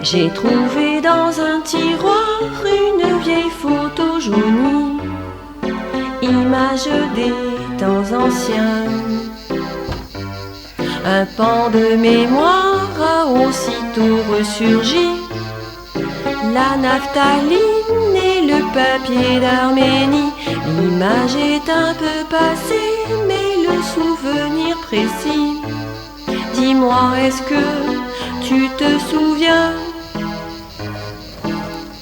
J'ai trouvé dans un tiroir une vieille photo jaunie, image des temps anciens. Un pan de mémoire a aussitôt ressurgi, la naphtaline et le papier d'Arménie. L'image est un peu passée, mais le souvenir précis. Dis-moi, est-ce que tu te souviens?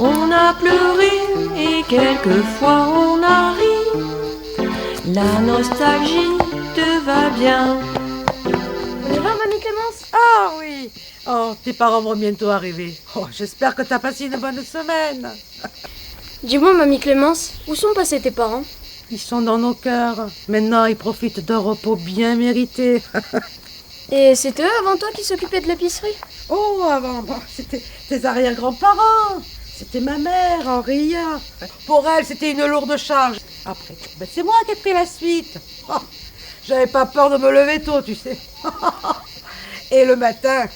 On a pleuré et quelquefois on a ri. La nostalgie te va bien. Ça va, mamie Clémence? Ah oui. Oh, tes parents vont bientôt arriver. Oh, j'espère que t'as passé une bonne semaine. Dis-moi, mamie Clémence, où sont passés tes parents? Ils sont dans nos cœurs. Maintenant, ils profitent d'un repos bien mérité. Et c'est eux avant toi qui s'occupaient de l'épicerie? Oh, avant, c'était tes arrière-grands-parents. C'était ma mère, Henria. Pour elle, c'était une lourde charge. Après, c'est moi qui ai pris la suite. Oh, j'avais pas peur de me lever tôt, tu sais. Et le matin,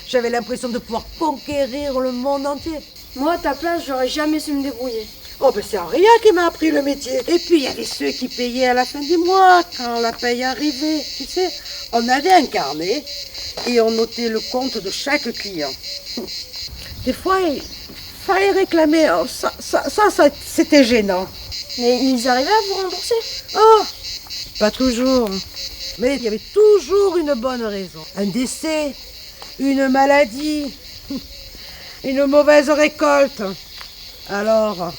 j'avais l'impression de pouvoir conquérir le monde entier. Moi, à ta place, j'aurais jamais su me débrouiller. Oh, c'est Henria qui m'a appris le métier. Et puis, il y avait ceux qui payaient à la fin du mois, quand la paye arrivait. Tu sais, on avait un carnet et on notait le compte de chaque client. Des fois, il fallait réclamer. Oh, ça, c'était gênant. Mais ils arrivaient à vous rembourser? Oh, pas toujours. Mais il y avait toujours une bonne raison. Un décès, une maladie, une mauvaise récolte. Alors,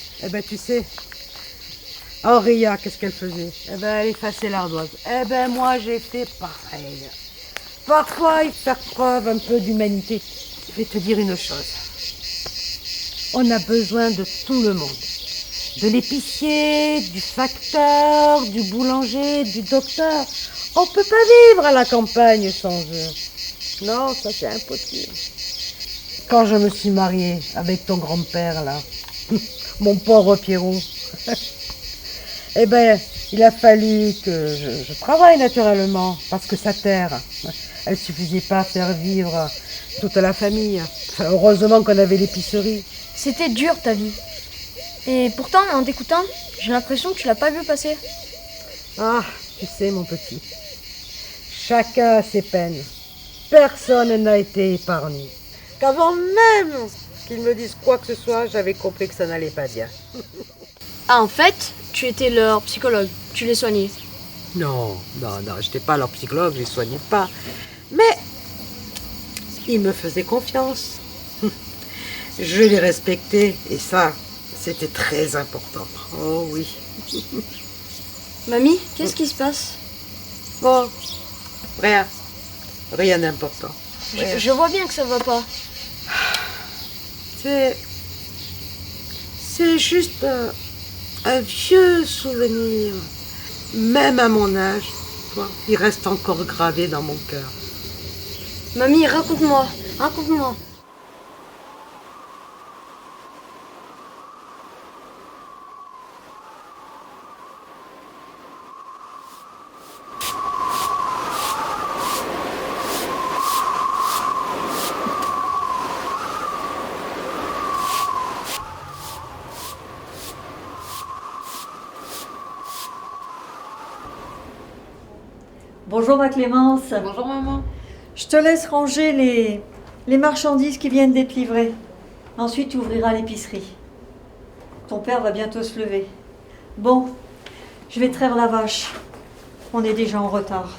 tu sais, Henria, qu'est-ce qu'elle faisait? Elle effaçait l'ardoise. Moi, j'ai fait pareil. Parfois, il faut faire preuve un peu d'humanité. Je vais te dire une chose. On a besoin de tout le monde. De l'épicier, du facteur, du boulanger, du docteur. On ne peut pas vivre à la campagne sans eux. Non, ça c'est impossible. Quand je me suis mariée avec ton grand-père, là, mon pauvre Pierrot, il a fallu que je travaille naturellement, parce que sa terre, elle ne suffisait pas à faire vivre toute la famille. Enfin, heureusement qu'on avait l'épicerie. C'était dur ta vie. Et pourtant, en t'écoutant, j'ai l'impression que tu l'as pas vu passer. Ah, tu sais mon petit, chacun a ses peines. Personne n'a été épargné. Qu'avant même qu'ils me disent quoi que ce soit, j'avais compris que ça n'allait pas bien. Ah, en fait, tu étais leur psychologue, tu les soignais. Non, j'étais pas leur psychologue, je les soignais pas. Mais ils me faisaient confiance. Je les respectais et ça, c'était très important. Oh oui. Mamie, qu'est-ce qui se passe? Bon, rien d'important. Je vois bien que ça va pas. C'est juste un vieux souvenir. Même à mon âge, il reste encore gravé dans mon cœur. Mamie, raconte-moi. Bonjour ma Clémence. Bonjour maman. Je te laisse ranger les marchandises qui viennent d'être livrées. Ensuite tu ouvriras l'épicerie. Ton père va bientôt se lever. Bon, je vais traire la vache. On est déjà en retard.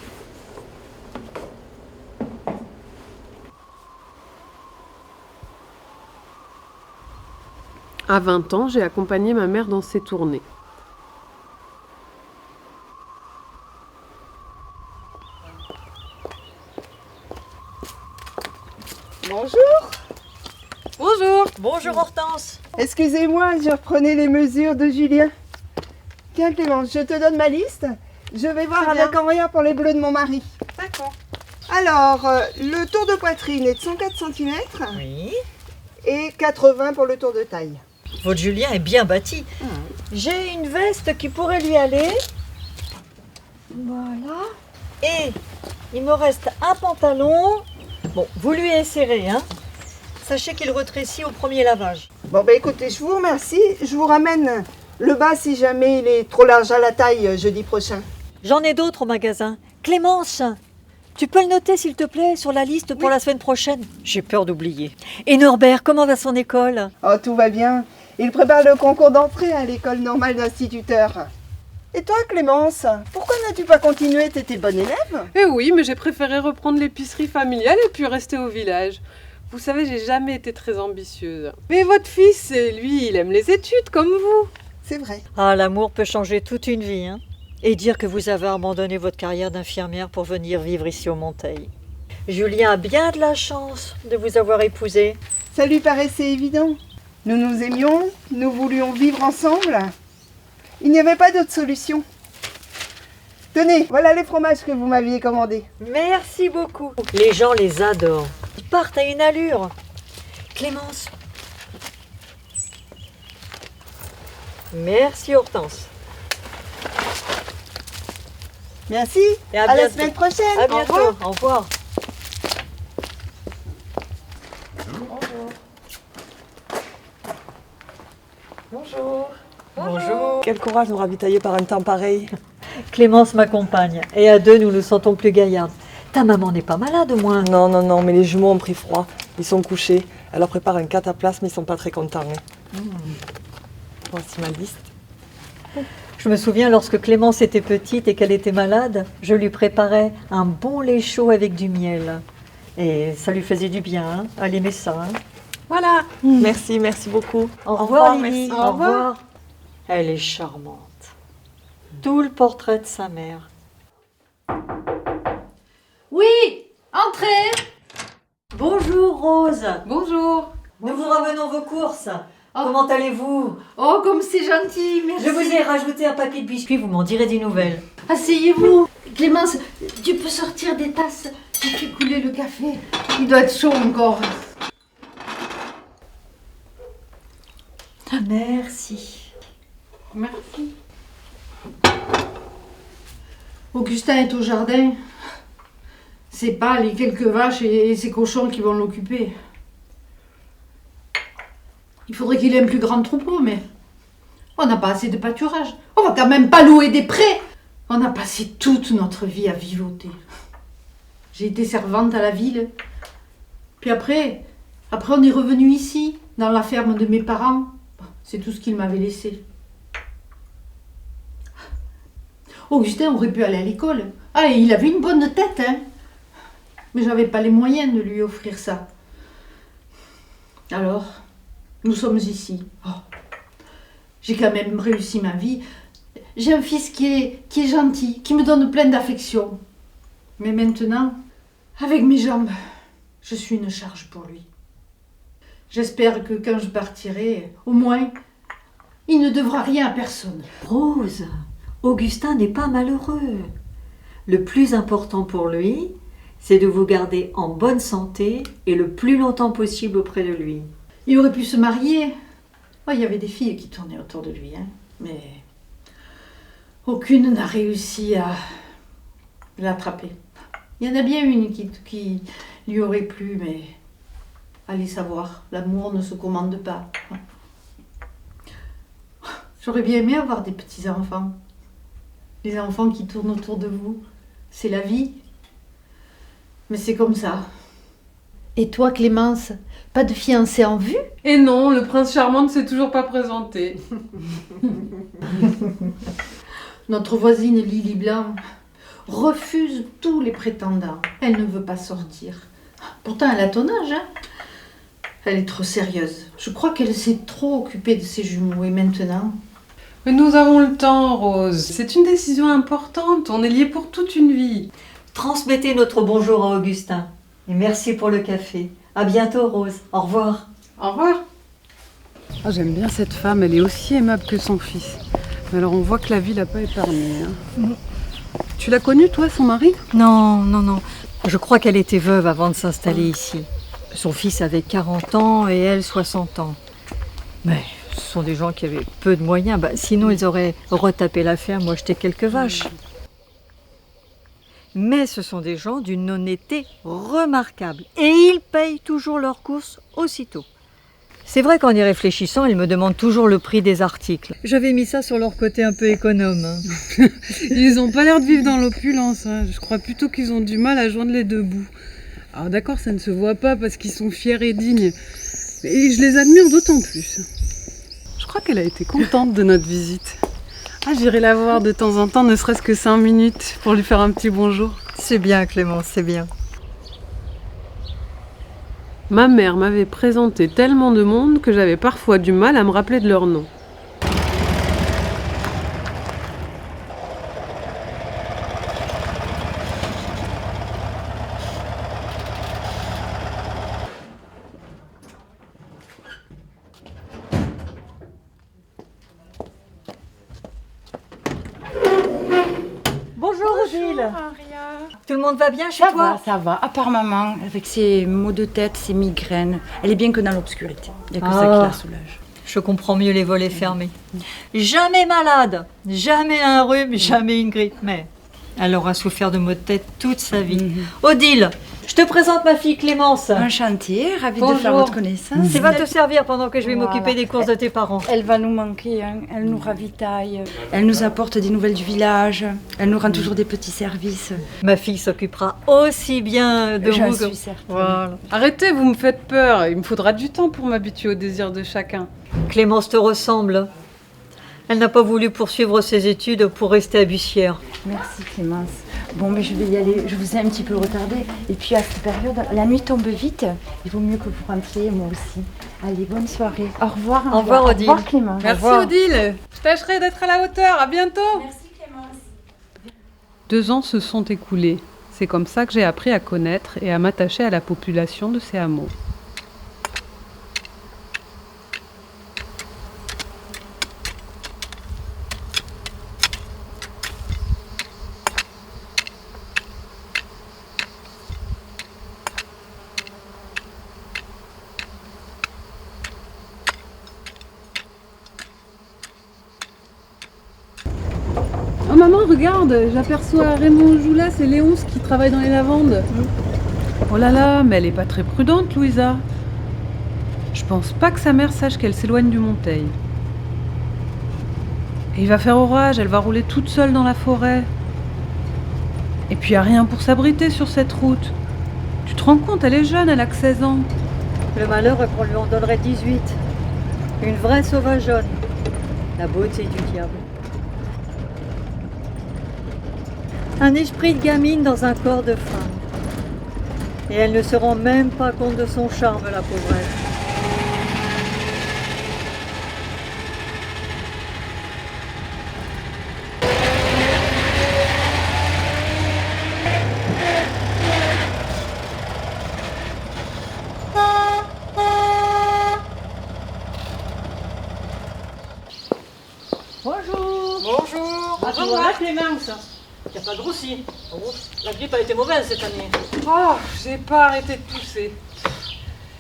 À 20 ans, j'ai accompagné ma mère dans ses tournées. Bonjour. Bonjour. Bonjour Hortense. Excusez-moi, je reprenais les mesures de Julien. Tiens Clémence, je te donne ma liste. Je vais voir avec Henria pour les bleus de mon mari. D'accord. Alors, le tour de poitrine est de 104 cm Oui. et 80 pour le tour de taille. Votre Julien est bien bâti. J'ai une veste qui pourrait lui aller. Voilà. Et il me reste un pantalon. Bon, vous lui essayerez, hein. Sachez qu'il retrécit au premier lavage. Bon, écoutez, je vous remercie. Je vous ramène le bas si jamais il est trop large à la taille jeudi prochain. J'en ai d'autres au magasin. Clémence, tu peux le noter s'il te plaît sur la liste pour la semaine prochaine? J'ai peur d'oublier. Et Norbert, comment va son école? Oh, tout va bien. Il prépare le concours d'entrée à l'école normale d'instituteur. Et toi, Clémence, pourquoi n'as-tu pas continué? T'étais bonne élève? Eh oui, mais j'ai préféré reprendre l'épicerie familiale et puis rester au village. Vous savez, j'ai jamais été très ambitieuse. Mais votre fils, lui, il aime les études comme vous. C'est vrai. Ah, l'amour peut changer toute une vie, hein. Et dire que vous avez abandonné votre carrière d'infirmière pour venir vivre ici au Monteil. Julien a bien de la chance de vous avoir épousé. Ça lui paraissait évident. Nous nous aimions, nous voulions vivre ensemble. Il n'y avait pas d'autre solution. Tenez, voilà les fromages que vous m'aviez commandés. Merci beaucoup. Les gens les adorent. Ils partent à une allure. Clémence. Merci Hortense. Merci. Et à la bientôt. semaine prochaine. À bientôt. Au revoir. Au revoir. Bonjour. Bonjour. Quel courage de nous ravitailler par un temps pareil. Clémence m'accompagne. Et à deux, nous nous sentons plus gaillardes. Ta maman n'est pas malade au moins? Non, mais les jumeaux ont pris froid. Ils sont couchés. Elle leur prépare un cataplasme, ils sont pas très contents. Voici ma liste. Je me souviens lorsque Clémence était petite et qu'elle était malade, je lui préparais un bon lait chaud avec du miel. Et ça lui faisait du bien, hein. Elle aimait ça. Hein. Voilà. Merci beaucoup. Au revoir, Lily. merci. Au revoir. Elle est charmante. Tout le portrait de sa mère. Oui, entrez. Bonjour Rose. Bonjour. Nous vous ramenons vos courses. Comment allez-vous? Oh, comme c'est gentil, merci. Je vous ai rajouté un paquet de biscuits, vous m'en direz des nouvelles. Asseyez-vous. Clémence, tu peux sortir des tasses qui fait couler le café. Il doit être chaud encore. Merci. Merci. Augustin est au jardin. C'est pas les quelques vaches et ses cochons qui vont l'occuper. Il faudrait qu'il ait un plus grand troupeau, mais on n'a pas assez de pâturage. On va quand même pas louer des prés. On a passé toute notre vie à vivoter. J'ai été servante à la ville. Puis après on est revenu ici, dans la ferme de mes parents. C'est tout ce qu'ils m'avaient laissé. Augustin aurait pu aller à l'école. Ah, et il avait une bonne tête, hein. Mais j'avais pas les moyens de lui offrir ça. Alors, nous sommes ici. Oh. J'ai quand même réussi ma vie. J'ai un fils qui est gentil, qui me donne plein d'affection. Mais maintenant, avec mes jambes, je suis une charge pour lui. J'espère que quand je partirai, au moins, il ne devra rien à personne. Rose, Augustin n'est pas malheureux. Le plus important pour lui, c'est de vous garder en bonne santé et le plus longtemps possible auprès de lui. Il aurait pu se marier. Oh, il y avait des filles qui tournaient autour de lui, hein. Mais aucune n'a réussi à l'attraper. Il y en a bien une qui lui aurait plu, mais allez savoir, l'amour ne se commande pas. J'aurais bien aimé avoir des petits-enfants. Les enfants qui tournent autour de vous, c'est la vie. Mais c'est comme ça. Et toi, Clémence, pas de fiancé en vue? Et non, le prince charmant ne s'est toujours pas présenté. Notre voisine Lily Blanc refuse tous les prétendants. Elle ne veut pas sortir. Pourtant, elle a ton âge, hein? Elle est trop sérieuse. Je crois qu'elle s'est trop occupée de ses jumeaux. Et maintenant... Mais nous avons le temps, Rose. C'est une décision importante. On est liés pour toute une vie. Transmettez notre bonjour à Augustin. Et merci pour le café. À bientôt, Rose. Au revoir. Au revoir. Ah, j'aime bien cette femme. Elle est aussi aimable que son fils. Mais alors, on voit que la vie l'a pas épargnée. Hein. Tu l'as connue, toi, son mari? Non. Je crois qu'elle était veuve avant de s'installer ici. Son fils avait 40 ans et elle 60 ans. Mais Ce sont des gens qui avaient peu de moyens. Sinon, ils auraient retapé la ferme ou acheté quelques vaches. Mais ce sont des gens d'une honnêteté remarquable. Et ils payent toujours leurs courses aussitôt. C'est vrai qu'en y réfléchissant, ils me demandent toujours le prix des articles. J'avais mis ça sur leur côté un peu économe. Ils n'ont pas l'air de vivre dans l'opulence. Hein. Je crois plutôt qu'ils ont du mal à joindre les deux bouts. Alors d'accord, ça ne se voit pas parce qu'ils sont fiers et dignes. Et je les admire d'autant plus. Je crois qu'elle a été contente de notre visite. Ah, j'irai la voir de temps en temps, ne serait-ce que 5 minutes, pour lui faire un petit bonjour. C'est bien, Clémence, c'est bien. Ma mère m'avait présenté tellement de monde que j'avais parfois du mal à me rappeler de leur nom. Bonjour, Odile. Tout le monde va bien chez toi? Ça va, à part maman, avec ses maux de tête, ses migraines. Elle est bien que dans l'obscurité. Il n'y a que ça qui la soulage. Je comprends mieux les volets fermés. Jamais malade, jamais un rhume, jamais une grippe. Mais elle aura souffert de maux de tête toute sa vie. Odile, je te présente ma fille Clémence. Enchantée, ravie de faire votre connaissance. Ça va te servir pendant que je vais m'occuper des courses de tes parents. Elle va nous manquer, hein. Elle nous ravitaille. Elle nous apporte des nouvelles du village. Elle nous rend toujours des petits services. Ma fille s'occupera aussi bien de J'en vous. suis certaine. Voilà. Arrêtez, vous me faites peur. Il me faudra du temps pour m'habituer aux désirs de chacun. Clémence te ressemble. Elle n'a pas voulu poursuivre ses études pour rester à Bussière. Merci Clémence. Bon, mais je vais y aller. Je vous ai un petit peu retardé. Et puis à cette période, la nuit tombe vite. Il vaut mieux que vous rentriez, moi aussi. Allez, bonne soirée. Au revoir. Au revoir, Odile. Au revoir, Clémence. Merci Odile. Je tâcherai d'être à la hauteur. À bientôt. Merci Clémence. 2 ans se sont écoulés. C'est comme ça que j'ai appris à connaître et à m'attacher à la population de ces hameaux. Oh maman, regarde, j'aperçois Raymond Joulas et Léonce qui travaillent dans les lavandes. Oh là là, mais elle est pas très prudente, Louisa. Je pense pas que sa mère sache qu'elle s'éloigne du Monteil. Et il va faire orage, elle va rouler toute seule dans la forêt. Et puis y a rien pour s'abriter sur cette route. Tu te rends compte, elle est jeune, elle a que 16 ans. Le malheur est qu'on lui en donnerait 18. Une vraie sauvageonne. La beauté du diable. Un esprit de gamine dans un corps de femme. Et elle ne se rend même pas compte de son charme, la pauvrette. Bonjour. Bonjour. À toi, Clémence. Il n'y a pas de roussi. La grippe a été mauvaise cette année. Oh, j'ai pas arrêté de tousser.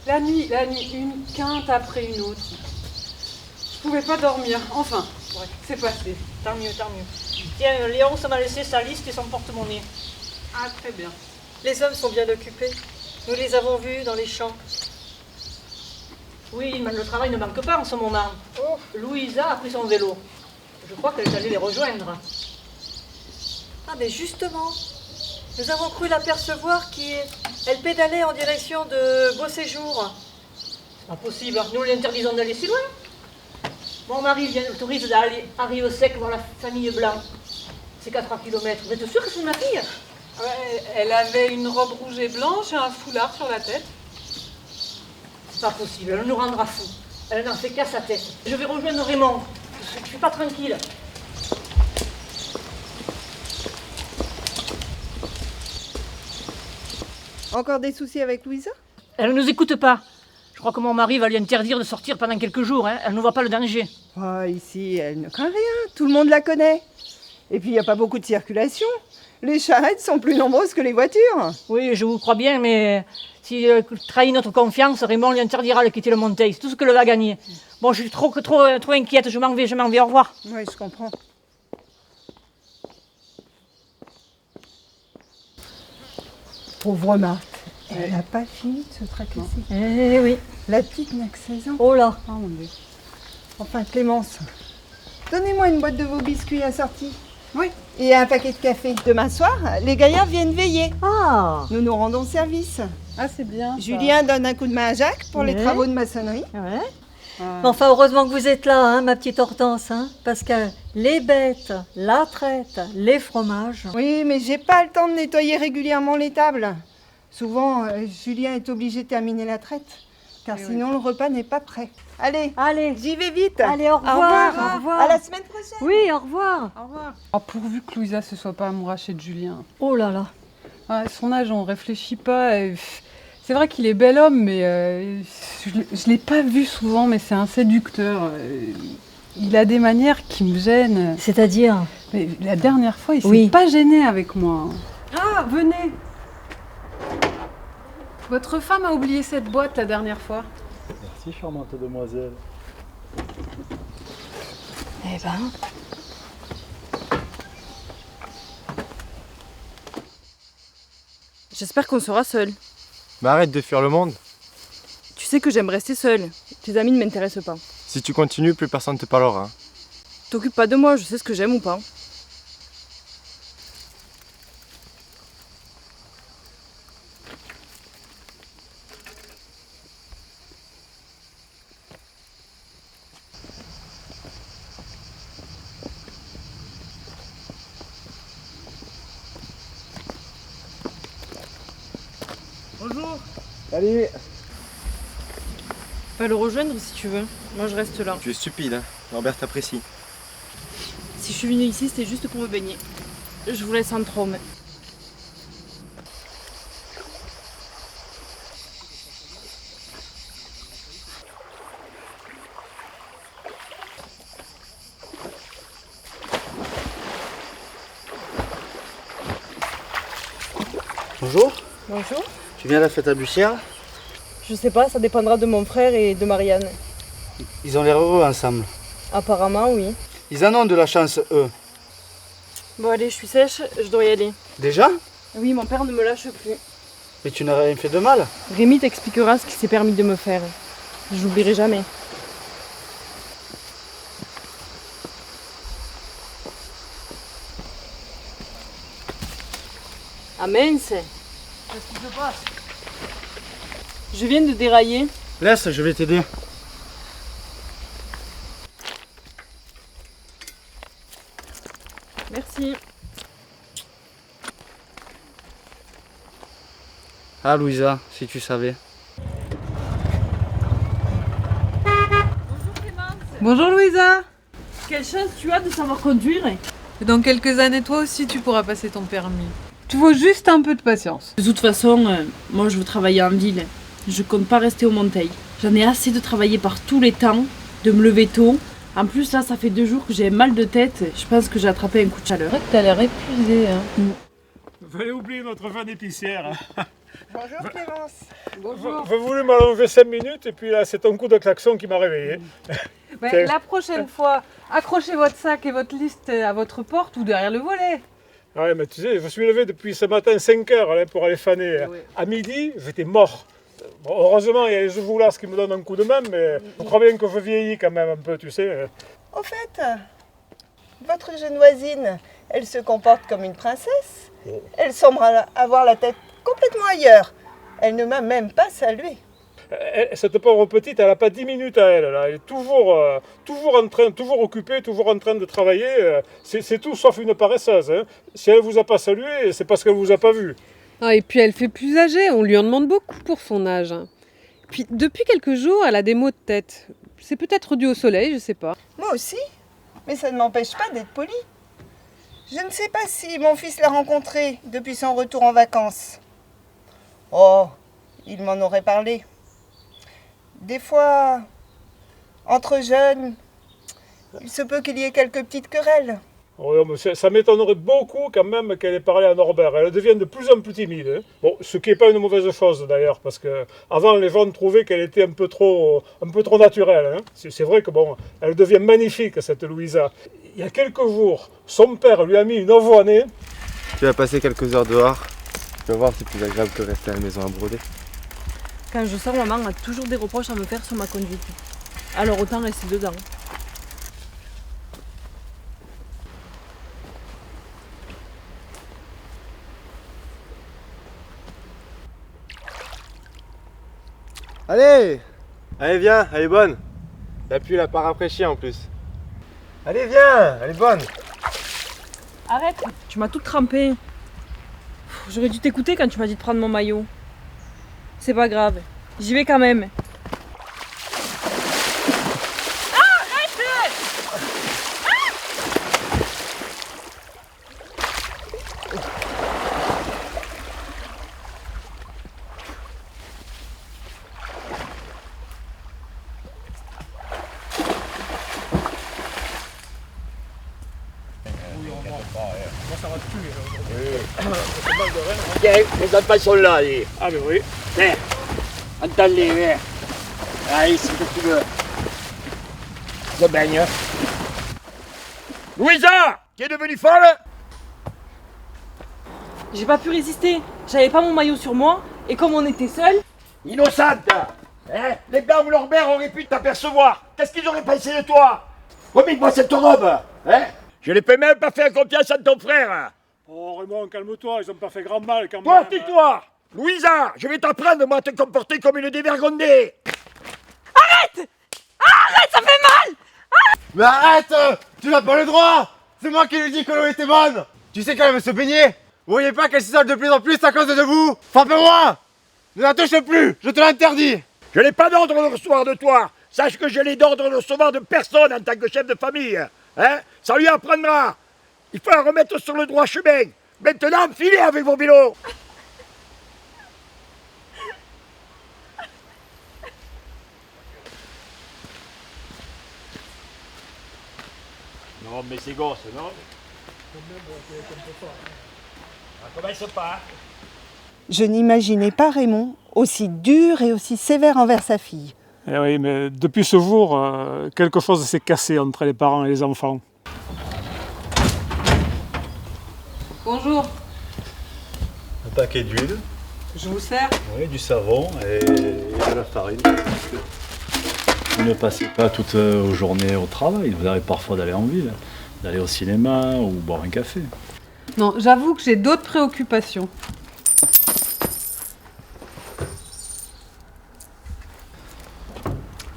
La nuit, une quinte après une autre. Je pouvais pas dormir. Enfin, ouais, c'est passé. Tant mieux, tant mieux. Tiens, Léon, ça m'a laissé sa liste et son porte-monnaie. Ah, très bien. Les hommes sont bien occupés. Nous les avons vus dans les champs. Oui, mais le travail ne manque pas en ce moment. Louisa a pris son vélo. Je crois qu'elle est allée les rejoindre. Ah, mais justement, nous avons cru l'apercevoir elle pédalait en direction de Beau Séjour. C'est pas possible, nous lui interdisons d'aller si loin. Mon mari autorise d'aller à Rio Sec voir la famille Blanc. C'est qu'à 3 km. Vous êtes sûr que c'est ma fille? Ouais, elle avait une robe rouge et blanche et un foulard sur la tête. C'est pas possible, elle nous rendra fous. Elle n'en fait qu'à sa tête. Je vais rejoindre Raymond. Je suis pas tranquille. Encore des soucis avec Louisa? Elle ne nous écoute pas. Je crois que mon mari va lui interdire de sortir pendant quelques jours. Hein. Elle ne voit pas le danger. Oh, ici, elle ne craint rien. Tout le monde la connaît. Et puis, il n'y a pas beaucoup de circulation. Les charrettes sont plus nombreuses que les voitures. Oui, je vous crois bien, mais S'il trahit notre confiance, Raymond lui interdira de quitter le Monteil. C'est tout ce que le va gagner. Bon, je suis trop inquiète, je m'en vais, au revoir. Oui, je comprends. Pauvre Marthe, elle n'a pas fini de se tracasser. Eh oui. La petite n'a que 16 ans. Oh là. Oh mon Dieu. Enfin, Clémence, donnez-moi une boîte de vos biscuits assortis. Oui. Et un paquet de café. Demain soir, les gaillards viennent veiller. Ah. Nous nous rendons service. Ah, c'est bien. ça. Julien donne un coup de main à Jacques pour les Ouais. travaux de maçonnerie. Ouais. Ah. Mais enfin, heureusement que vous êtes là, hein, ma petite Hortense, hein, parce que les bêtes, la traite, les fromages. Oui, mais j'ai pas le temps de nettoyer régulièrement les tables. Souvent, Julien est obligé de terminer la traite, car sinon le repas n'est pas prêt. Allez, Allez, j'y vais vite. allez, au revoir, au revoir. À la semaine prochaine. Oui, au revoir. Au revoir. Oh, pourvu que Louisa se soit pas amourachée de Julien. Oh là là. À son âge, on réfléchit pas. C'est vrai qu'il est bel homme, mais je l'ai pas vu souvent, mais c'est un séducteur. Il a des manières qui me gênent. C'est-à-dire? Mais la dernière fois, il Oui. s'est pas gêné avec moi. Ah, venez. Votre femme a oublié cette boîte la dernière fois. Merci, charmante demoiselle. Eh ben. J'espère qu'on sera seuls. Mais arrête de fuir le monde. Tu sais que j'aime rester seule. Tes amis ne m'intéressent pas. Si tu continues, plus personne ne te parlera. T'occupe pas de moi, je sais ce que j'aime ou pas. Bonjour. Salut. Va le rejoindre si tu veux. Moi je reste là. Tu es stupide, hein. Norbert t'apprécie. Si je suis venue ici, c'était juste pour me baigner. Je vous laisse en trône. Bonjour. Bonjour. Tu viens à la fête à Bussière? Je sais pas, ça dépendra de mon frère et de Marianne. Ils ont l'air heureux ensemble. Apparemment, oui. Ils en ont de la chance, eux. Bon allez, je suis sèche, je dois y aller. Déjà? Oui, mon père ne me lâche plus. Mais tu n'as rien fait de mal. Rémi t'expliquera ce qu'il s'est permis de me faire. Je l'oublierai jamais. Ah mince! Qu'est-ce qui se passe? Je viens de dérailler. Laisse, je vais t'aider. Merci. Ah Louisa, si tu savais. Bonjour Louisa. Quelle chance tu as de savoir conduire. Dans quelques années, toi aussi, tu pourras passer ton permis. Tu faut juste un peu de patience. De toute façon, moi je veux travailler en ville. Je compte pas rester au Monteil. J'en ai assez de travailler par tous les temps, de me lever tôt. En plus là, ça fait 2 jours que j'ai mal de tête. Je pense que j'ai attrapé un coup de chaleur. C'est vrai que t'as l'air épuisée. Hein. Fallait oublier notre fan épicière. Bonjour Clémence. Bonjour. Vous voulez m'allonger 5 minutes et puis là c'est ton coup de klaxon qui m'a réveillé. Ouais, la prochaine fois, accrochez votre sac et votre liste à votre porte ou derrière le volet. Ouais, mais tu sais, je me suis levé depuis ce matin 5 heures là, pour aller faner. Oui. À midi, j'étais mort. Bon, heureusement, il y a les ouvoulas qui me donnent un coup de main, mais je crois bien que je vieillis quand même un peu, tu sais. Au fait, votre jeune voisine, elle se comporte comme une princesse. Elle semble avoir la tête complètement ailleurs. Elle ne m'a même pas salué. Cette pauvre petite, elle n'a pas 10 minutes à elle. Là. Elle est toujours occupée, toujours en train de travailler. C'est tout sauf une paresseuse. Hein. Si elle ne vous a pas salué, c'est parce qu'elle ne vous a pas vu. Ah, et puis elle fait plus âgée, on lui en demande beaucoup pour son âge. Puis depuis quelques jours, elle a des maux de tête. C'est peut-être dû au soleil, je sais pas. Moi aussi, mais ça ne m'empêche pas d'être polie. Je ne sais pas si mon fils l'a rencontrée depuis son retour en vacances. Oh, il m'en aurait parlé. Des fois, entre jeunes, il se peut qu'il y ait quelques petites querelles. Ça m'étonnerait beaucoup quand même qu'elle ait parlé à Norbert. Elle devient de plus en plus timide. Hein. Bon, ce qui n'est pas une mauvaise chose d'ailleurs, parce que avant les gens trouvaient qu'elle était un peu trop naturelle. Hein. C'est vrai que bon, elle devient magnifique cette Louisa. Il y a quelques jours, son père lui a mis une avoinée. Tu vas passer quelques heures dehors. Tu vas voir, c'est plus agréable que rester à la maison à broder. Quand je sors, maman a toujours des reproches à me faire sur ma conduite. Alors autant rester dedans. Allez! Allez, viens, elle est bonne. La pluie l'a pas rafraîchie en plus. Allez, viens, elle est bonne. Arrête, tu m'as toute trempée. J'aurais dû t'écouter quand tu m'as dit de prendre mon maillot. C'est pas grave, j'y vais quand même. Tiens, les enfants sont là, allez. Ah mais oui. Tiens, entends-les, viens. Allez, si tu veux. Se baigne. Louisa, qui est devenue folle? J'ai pas pu résister, j'avais pas mon maillot sur moi, et comme on était seuls... Innocente, hein? Les Blancs ou Norbert auraient pu t'apercevoir. Qu'est-ce qu'ils auraient pensé de toi? Remets-moi cette robe, hein? Je ne peux même pas faire confiance à ton frère. Oh Raymond, calme-toi, ils n'ont pas fait grand mal quand même. Toi, tais-toi! Louisa, je vais t'apprendre moi, à te comporter comme une dévergondée. Arrête! Arrête, ça fait mal! Mais arrête! Tu n'as pas le droit! C'est moi qui lui dis que l'eau était bonne! Tu sais qu'elle veut se baigner! Vous voyez pas qu'elle s'isole de plus en plus à cause de vous? Frappez-moi! Ne la touche plus! Je te l'interdis! Je n'ai pas d'ordre de recevoir de toi. Sache que je n'ai d'ordre de recevoir de personne en tant que chef de famille. Hein? Ça lui apprendra. Il faut la remettre sur le droit chemin. Maintenant, filez avec vos vélos. Non, mais c'est gosse, non? Ça commence pas. Je n'imaginais pas Raymond aussi dur et aussi sévère envers sa fille. Eh oui, mais depuis ce jour, quelque chose s'est cassé entre les parents et les enfants. Bonjour. Un paquet d'huile. Je vous sers? Oui, du savon et de la farine. Vous ne passez pas toute vos journées au travail. Vous arrivez parfois d'aller en ville, d'aller au cinéma ou boire un café. Non, j'avoue que j'ai d'autres préoccupations.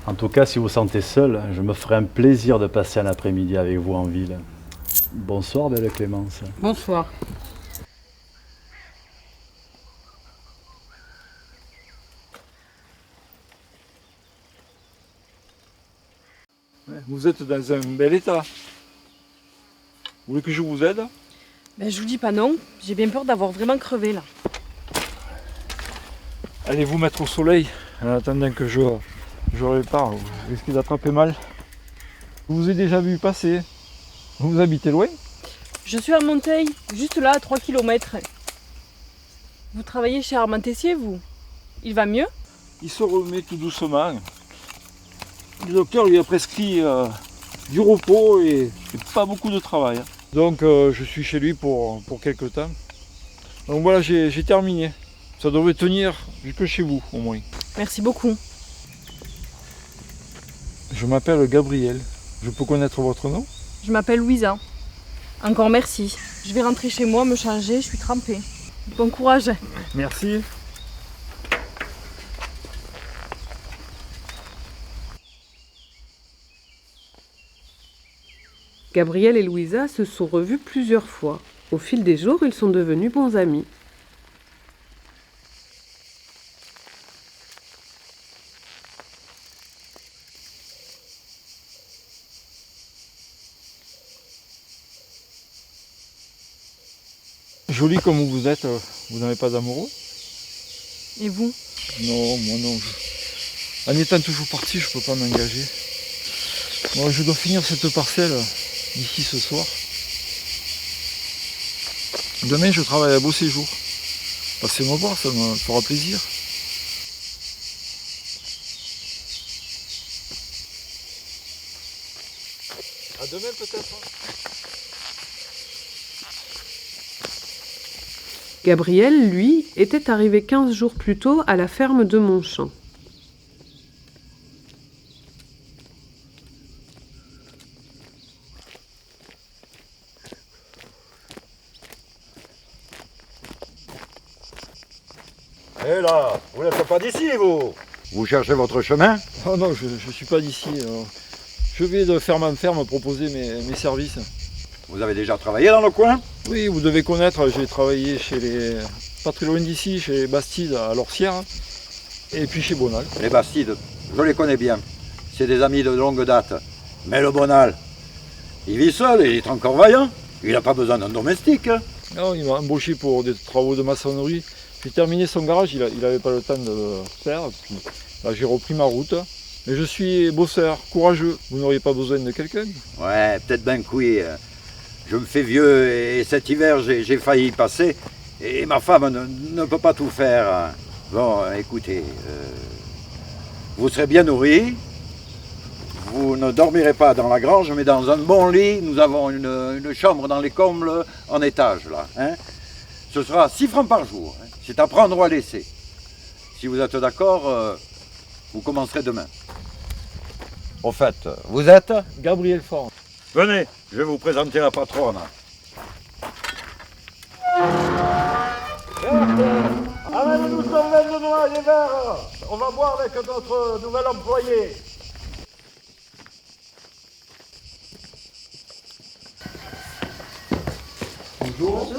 En tout cas, si vous vous sentez seul, je me ferai un plaisir de passer un après-midi avec vous en ville. Bonsoir, belle Clémence. Bonsoir. Vous êtes dans un bel état. Vous voulez que je vous aide? Ben, je vous dis pas non, j'ai bien peur d'avoir vraiment crevé là. Allez vous mettre au soleil en attendant que je répare. Vous risquez d'attraper mal. Je vous ai déjà vu passer. Vous habitez loin? Je suis à Monteil, juste là à 3 km. Vous travaillez chez Armand Tessier, vous? Il va mieux? Il se remet tout doucement. Le docteur lui a prescrit du repos et pas beaucoup de travail. Donc je suis chez lui pour quelques temps. Donc voilà, j'ai terminé. Ça devrait tenir jusque chez vous au moins. Merci beaucoup. Je m'appelle Gabriel. Je peux connaître votre nom? Je m'appelle Louisa. Encore merci. Je vais rentrer chez moi, me changer, je suis trempée. Bon courage. Merci. Gabriel et Louisa se sont revus plusieurs fois. Au fil des jours, ils sont devenus bons amis. Joli comme vous êtes, vous n'avez pas d'amoureux? Et vous? Non, moi non. En étant toujours parti, je ne peux pas m'engager. Moi, je dois finir cette parcelle d'ici ce soir. Demain, je travaille à Beau Séjour. Passez-moi voir, ça me fera plaisir. À demain peut-être. Gabriel, lui, était arrivé 15 jours plus tôt à la ferme de Montchamp. Hé là, vous n'êtes pas d'ici, vous? Vous cherchez votre chemin? Oh non, je ne suis pas d'ici. Je vais de ferme en ferme proposer mes services. Vous avez déjà travaillé dans le coin? Oui, vous devez connaître, j'ai travaillé chez les... pas très loin d'ici, chez les Bastides à Lorcière, et puis chez Bonal. Les Bastides, je les connais bien. C'est des amis de longue date. Mais le Bonal, il vit seul et il est encore vaillant. Il n'a pas besoin d'un domestique. Non, il m'a embauché pour des travaux de maçonnerie. J'ai terminé son garage, il n'avait pas le temps de le faire. Puis là, j'ai repris ma route. Mais je suis bosseur, courageux. Vous n'auriez pas besoin de quelqu'un? Ouais, peut-être ben que oui. Je me fais vieux et cet hiver, j'ai failli y passer. Et ma femme ne peut pas tout faire. Bon, écoutez, vous serez bien nourris. Vous ne dormirez pas dans la grange, mais dans un bon lit. Nous avons une chambre dans les combles en étage, là. Hein. Ce sera 6 francs par jour. Hein. C'est à prendre ou à laisser. Si vous êtes d'accord, vous commencerez demain. Au fait, vous êtes Gabriel Fort. Venez, je vais vous présenter la patronne. Amène-nous son vin de noix et des verres. On va boire avec notre nouvel employé. Bonjour.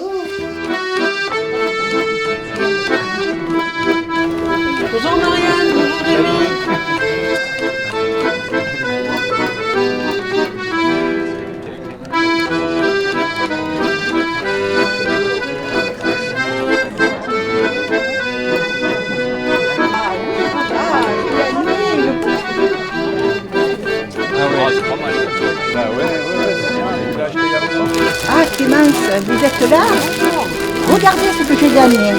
Bonjour Marianne, bonjour Rémi. Ah Clémence, vous êtes là? Regardez ce que j'ai gagné.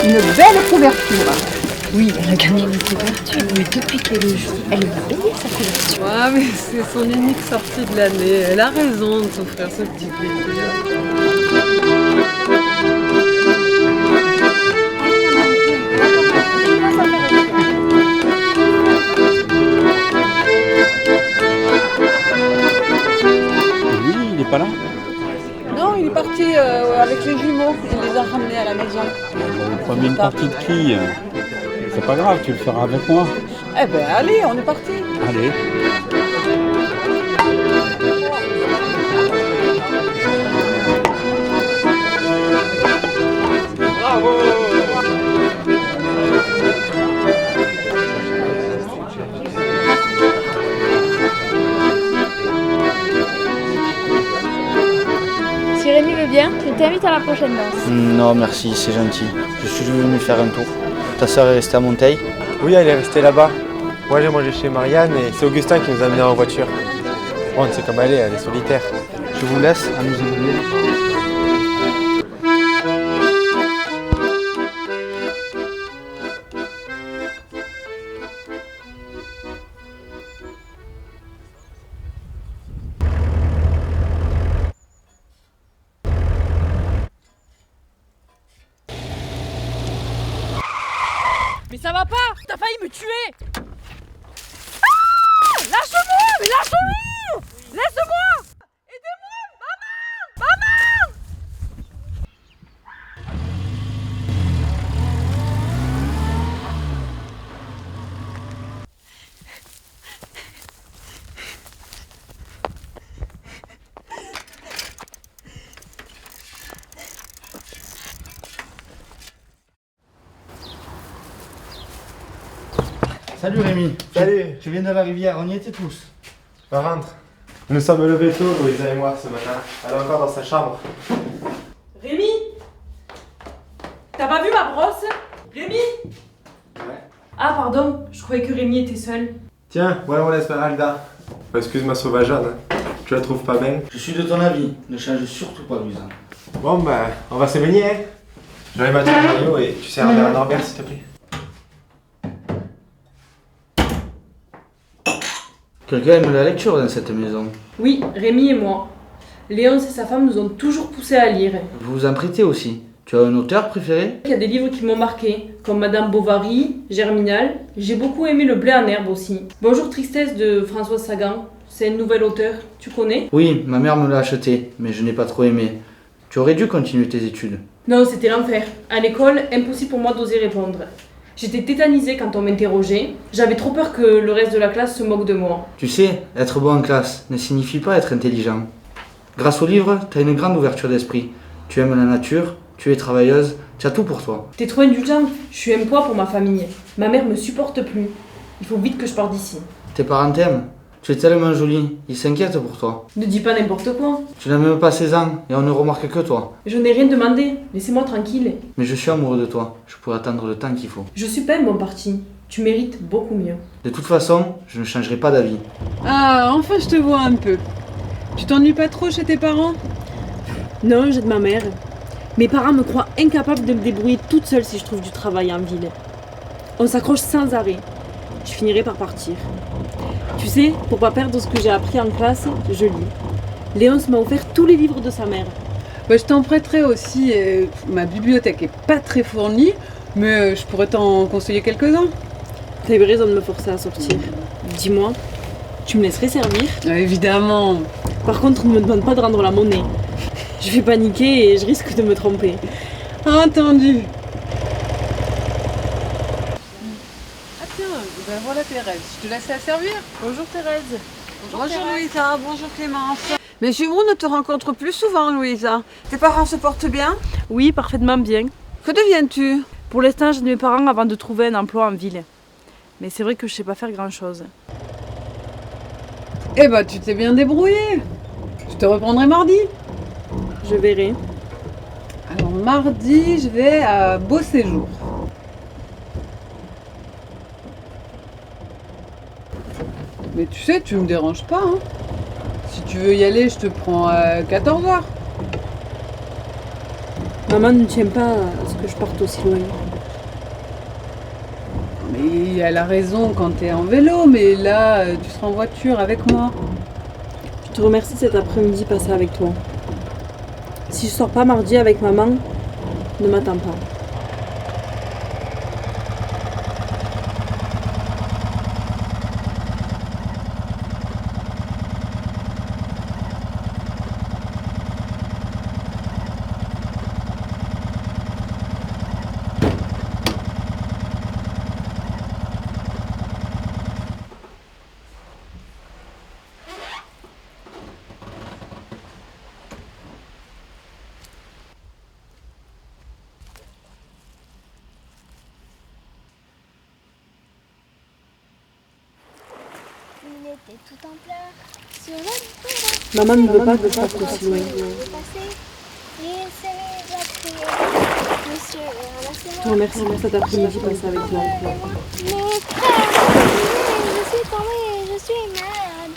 Une belle couverture. Oui, elle a gagné une couverture, mais depuis qu'elle joue, elle va payer sa couverture. Ouais, mais c'est son unique sortie de l'année. Elle a raison de s'offrir ce petit plaisir. Oui, il n'est pas là. Non, il est parti avec les jumeaux. Il les a ramenés à la maison. Vous prenez une partie de qui? C'est pas grave, tu le feras avec moi. Eh ben allez, on est parti. Allez. Bravo! Si Rémi veut bien, je t'invite à la prochaine danse. Non, merci, c'est gentil. Je suis venu faire un tour. Ta soeur est restée à Monteil? Oui, elle est restée là-bas. Moi, j'ai mangé chez Marianne et c'est Augustin qui nous a amenés en voiture. Bon, tu sais comme elle est solitaire. Je vous laisse à nous oublier. Mais ça va pas! T'as failli me tuer! Ah! Lâche-moi! Mais lâche-moi! Laisse-moi! Aidez-moi! Maman! Maman! Salut Rémi. Salut. Tu viens de la rivière, on y était tous. On rentre. Nous sommes levés tôt, Louisa et moi, ce matin. Elle est encore dans sa chambre. Rémi? T'as pas vu ma brosse? Rémi? Ouais. Ah pardon, je croyais que Rémi était seul. Tiens, voilà mon Esmeralda. Excuse-moi sauvageonne, tu la trouves pas belle? Je suis de ton avis, ne change surtout pas Louisa. Bon, bah, on va se baigner. Hein. J'enlève ma tenue maillot et tu sers un verre à Norbert, s'il te plaît. Quelqu'un aime la lecture dans cette maison. Oui, Rémi et moi. Léonce et sa femme nous ont toujours poussé à lire. Vous vous en prêtez aussi. Tu as un auteur préféré? Il y a des livres qui m'ont marqué, comme Madame Bovary, Germinal. J'ai beaucoup aimé Le blé en herbe aussi. Bonjour Tristesse de Françoise Sagan. C'est un nouvel auteur. Tu connais? Oui, ma mère me l'a acheté, mais je n'ai pas trop aimé. Tu aurais dû continuer tes études. Non, c'était l'enfer. À l'école, impossible pour moi d'oser répondre. J'étais tétanisée quand on m'interrogeait. J'avais trop peur que le reste de la classe se moque de moi. Tu sais, être bon en classe ne signifie pas être intelligent. Grâce au livre, tu as une grande ouverture d'esprit. Tu aimes la nature, tu es travailleuse, tu as tout pour toi. T'es trop indulgent. Je suis un poids pour ma famille. Ma mère me supporte plus. Il faut vite que je parte d'ici. Tes parents t'aiment. Tu es tellement jolie, ils s'inquiètent pour toi. Ne dis pas n'importe quoi. Tu n'as même pas 16 ans et on ne remarque que toi. Je n'ai rien demandé. Laissez-moi tranquille. Mais je suis amoureux de toi. Je pourrais attendre le temps qu'il faut. Je suis pas un bon parti. Tu mérites beaucoup mieux. De toute façon, je ne changerai pas d'avis. Ah, enfin je te vois un peu. Tu t'ennuies pas trop chez tes parents? Non, j'aide ma mère. Mes parents me croient incapable de me débrouiller toute seule si je trouve du travail en ville. On s'accroche sans arrêt. Je finirai par partir. Tu sais, pour pas perdre ce que j'ai appris en classe, je lis. Léonce m'a offert tous les livres de sa mère. Bah, je t'en prêterai aussi. Ma bibliothèque est pas très fournie, mais je pourrais t'en conseiller quelques-uns. T'as eu raison de me forcer à sortir. Dis-moi, tu me laisserais servir? Évidemment. Par contre, ne me demande pas de rendre la monnaie. Je vais paniquer et je risque de me tromper. Entendu. Ah tiens, ben voilà Thérèse. Je te laisse la servir. Bonjour Thérèse. Bonjour Louisa, bonjour Clémence. Mes jumeaux ne te rencontrent plus souvent, Louisa. Tes parents se portent bien? Oui, parfaitement bien. Que deviens-tu? Pour l'instant, j'aide mes parents avant de trouver un emploi en ville. Mais c'est vrai que je sais pas faire grand-chose. Eh ben, tu t'es bien débrouillée. Je te reprendrai mardi. Je verrai. Alors mardi, je vais à Beau Séjour. Mais tu sais, tu me déranges pas, hein. Si tu veux y aller, je te prends à 14h. Maman ne tient pas à ce que je parte aussi loin. Mais elle a raison quand t'es en vélo, mais là, tu seras en voiture avec moi. Je te remercie cet après-midi passé avec toi. Si je sors pas mardi avec maman, ne m'attends pas. était tout en pleurs sur le Maman ne veut pas que je parte aussi loin. Je te remercie pour cet après-midi passé avec toi. Je suis tombée, je suis malade.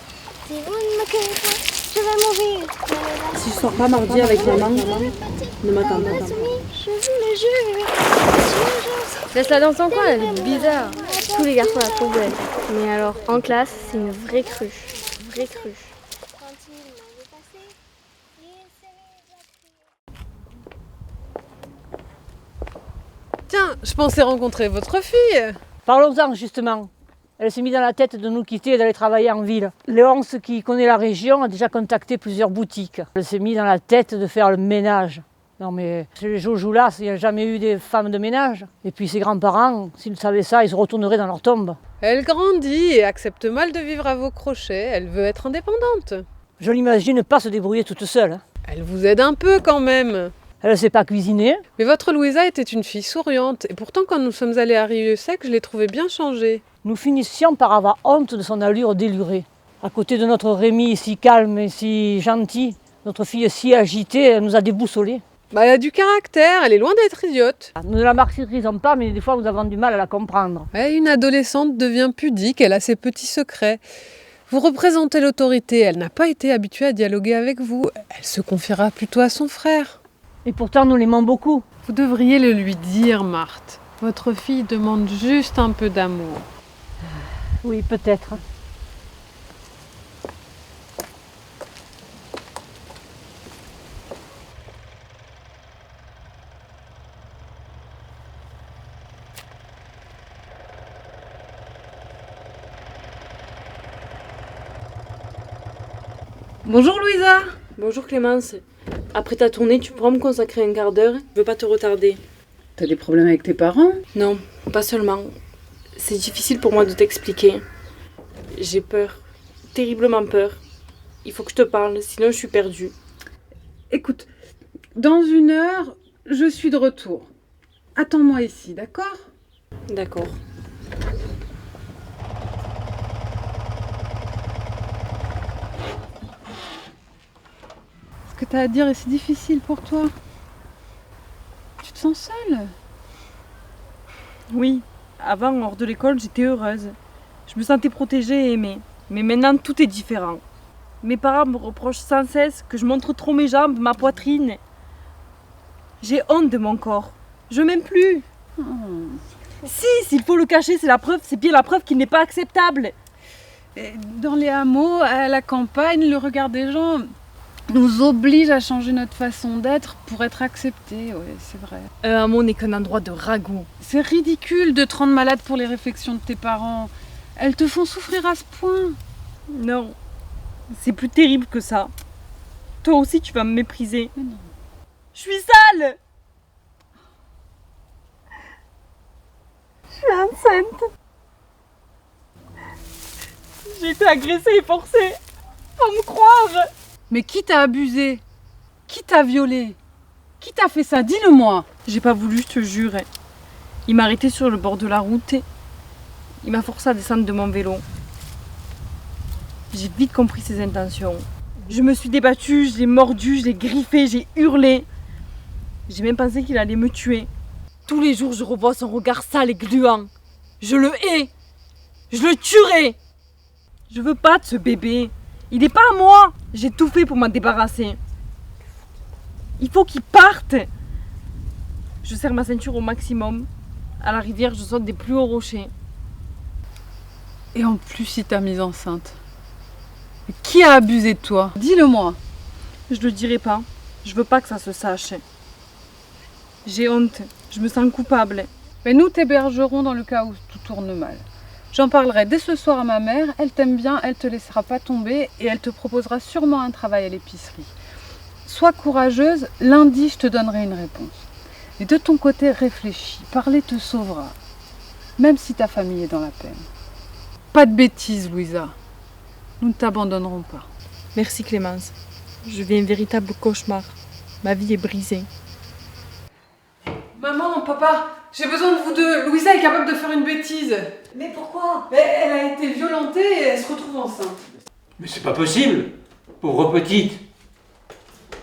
Si vous ne m'accueillez pas, je vais mourir. Si je sors pas mardi avec maman, ne m'attends pas. Je vous le jure. Laisse-la dans son coin, elle est bizarre. Tous les garçons la trouvent belle. Mais alors, en classe, c'est une vraie cruche. Vraie cruche. Tiens, je pensais rencontrer votre fille. Parlons-en justement. Elle s'est mise dans la tête de nous quitter et d'aller travailler en ville. Léonce, qui connaît la région, a déjà contacté plusieurs boutiques. Elle s'est mise dans la tête de faire le ménage. Non mais chez les Joujou-là, il n'y a jamais eu des femmes de ménage. Et puis ses grands-parents, s'ils savaient ça, ils se retourneraient dans leur tombe. Elle grandit et accepte mal de vivre à vos crochets. Elle veut être indépendante. Je l'imagine pas se débrouiller toute seule. Elle vous aide un peu quand même. Elle ne sait pas cuisiner. Mais votre Louisa était une fille souriante. Et pourtant, quand nous sommes allés à Rieux-Sec, je l'ai trouvée bien changée. Nous finissions par avoir honte de son allure délurée. À côté de notre Rémi si calme et si gentil, notre fille si agitée, elle nous a déboussolés. Elle a du caractère, elle est loin d'être idiote. Nous ne la martyrisons pas, mais des fois nous avons du mal à la comprendre. Une adolescente devient pudique, elle a ses petits secrets. Vous représentez l'autorité, elle n'a pas été habituée à dialoguer avec vous. Elle se confiera plutôt à son frère. Et pourtant, nous l'aimons beaucoup. Vous devriez le lui dire, Marthe. Votre fille demande juste un peu d'amour. Oui, peut-être. Bonjour Louisa. Bonjour Clémence. Après ta tournée, tu pourras me consacrer un quart d'heure. Je veux pas te retarder. T'as des problèmes avec tes parents? Non, pas seulement. C'est difficile pour moi de t'expliquer. J'ai peur. Terriblement peur. Il faut que je te parle, sinon je suis perdue. Écoute, dans 1 heure, je suis de retour. Attends-moi ici, d'accord? D'accord. Ce que t'as à dire est si difficile pour toi. Tu te sens seule? Oui, avant, hors de l'école, j'étais heureuse. Je me sentais protégée et aimée. Mais maintenant, tout est différent. Mes parents me reprochent sans cesse que je montre trop mes jambes, ma poitrine. J'ai honte de mon corps. Je m'aime plus. Si, s'il faut le cacher, c'est bien la preuve qu'il n'est pas acceptable. Dans les hameaux, à la campagne, le regard des gens nous oblige à changer notre façon d'être pour être acceptés, oui, c'est vrai. Un hameau n'est qu'un endroit de ragoût. C'est ridicule de te rendre malade pour les réflexions de tes parents. Elles te font souffrir à ce point. Non, c'est plus terrible que ça. Toi aussi, tu vas me mépriser. Mais non. Je suis sale. Je suis enceinte. J'ai été agressée et forcée. Faut me croire. Mais qui t'a abusé? Qui t'a violé? Qui t'a fait ça? Dis-le-moi. J'ai pas voulu, je te jure. Il m'a arrêté sur le bord de la route. Il m'a forcé à descendre de mon vélo. J'ai vite compris ses intentions. Je me suis débattue, je l'ai mordu, je l'ai griffé, j'ai hurlé. J'ai même pensé qu'il allait me tuer. Tous les jours, je revois son regard sale et gluant. Je le hais. Je le tuerai. Je veux pas de ce bébé. Il n'est pas à moi. J'ai tout fait pour m'en débarrasser. Il faut qu'il parte. Je serre ma ceinture au maximum. À la rivière, je saute des plus hauts rochers. Et en plus, il t'a mise enceinte. Mais qui a abusé de toi? Dis-le-moi. Je le dirai pas. Je veux pas que ça se sache. J'ai honte. Je me sens coupable. Mais nous t'hébergerons dans le cas où tout tourne mal. J'en parlerai dès ce soir à ma mère. Elle t'aime bien, elle te laissera pas tomber et elle te proposera sûrement un travail à l'épicerie. Sois courageuse, lundi je te donnerai une réponse. Et de ton côté, réfléchis. Parler te sauvera. Même si ta famille est dans la peine. Pas de bêtises, Louisa. Nous ne t'abandonnerons pas. Merci Clémence. Je vis un véritable cauchemar. Ma vie est brisée. Maman, papa, j'ai besoin de vous deux. Louisa est capable de faire une bêtise. Mais pourquoi? Elle a été violentée et elle se retrouve enceinte. Mais c'est pas possible, pauvre petite.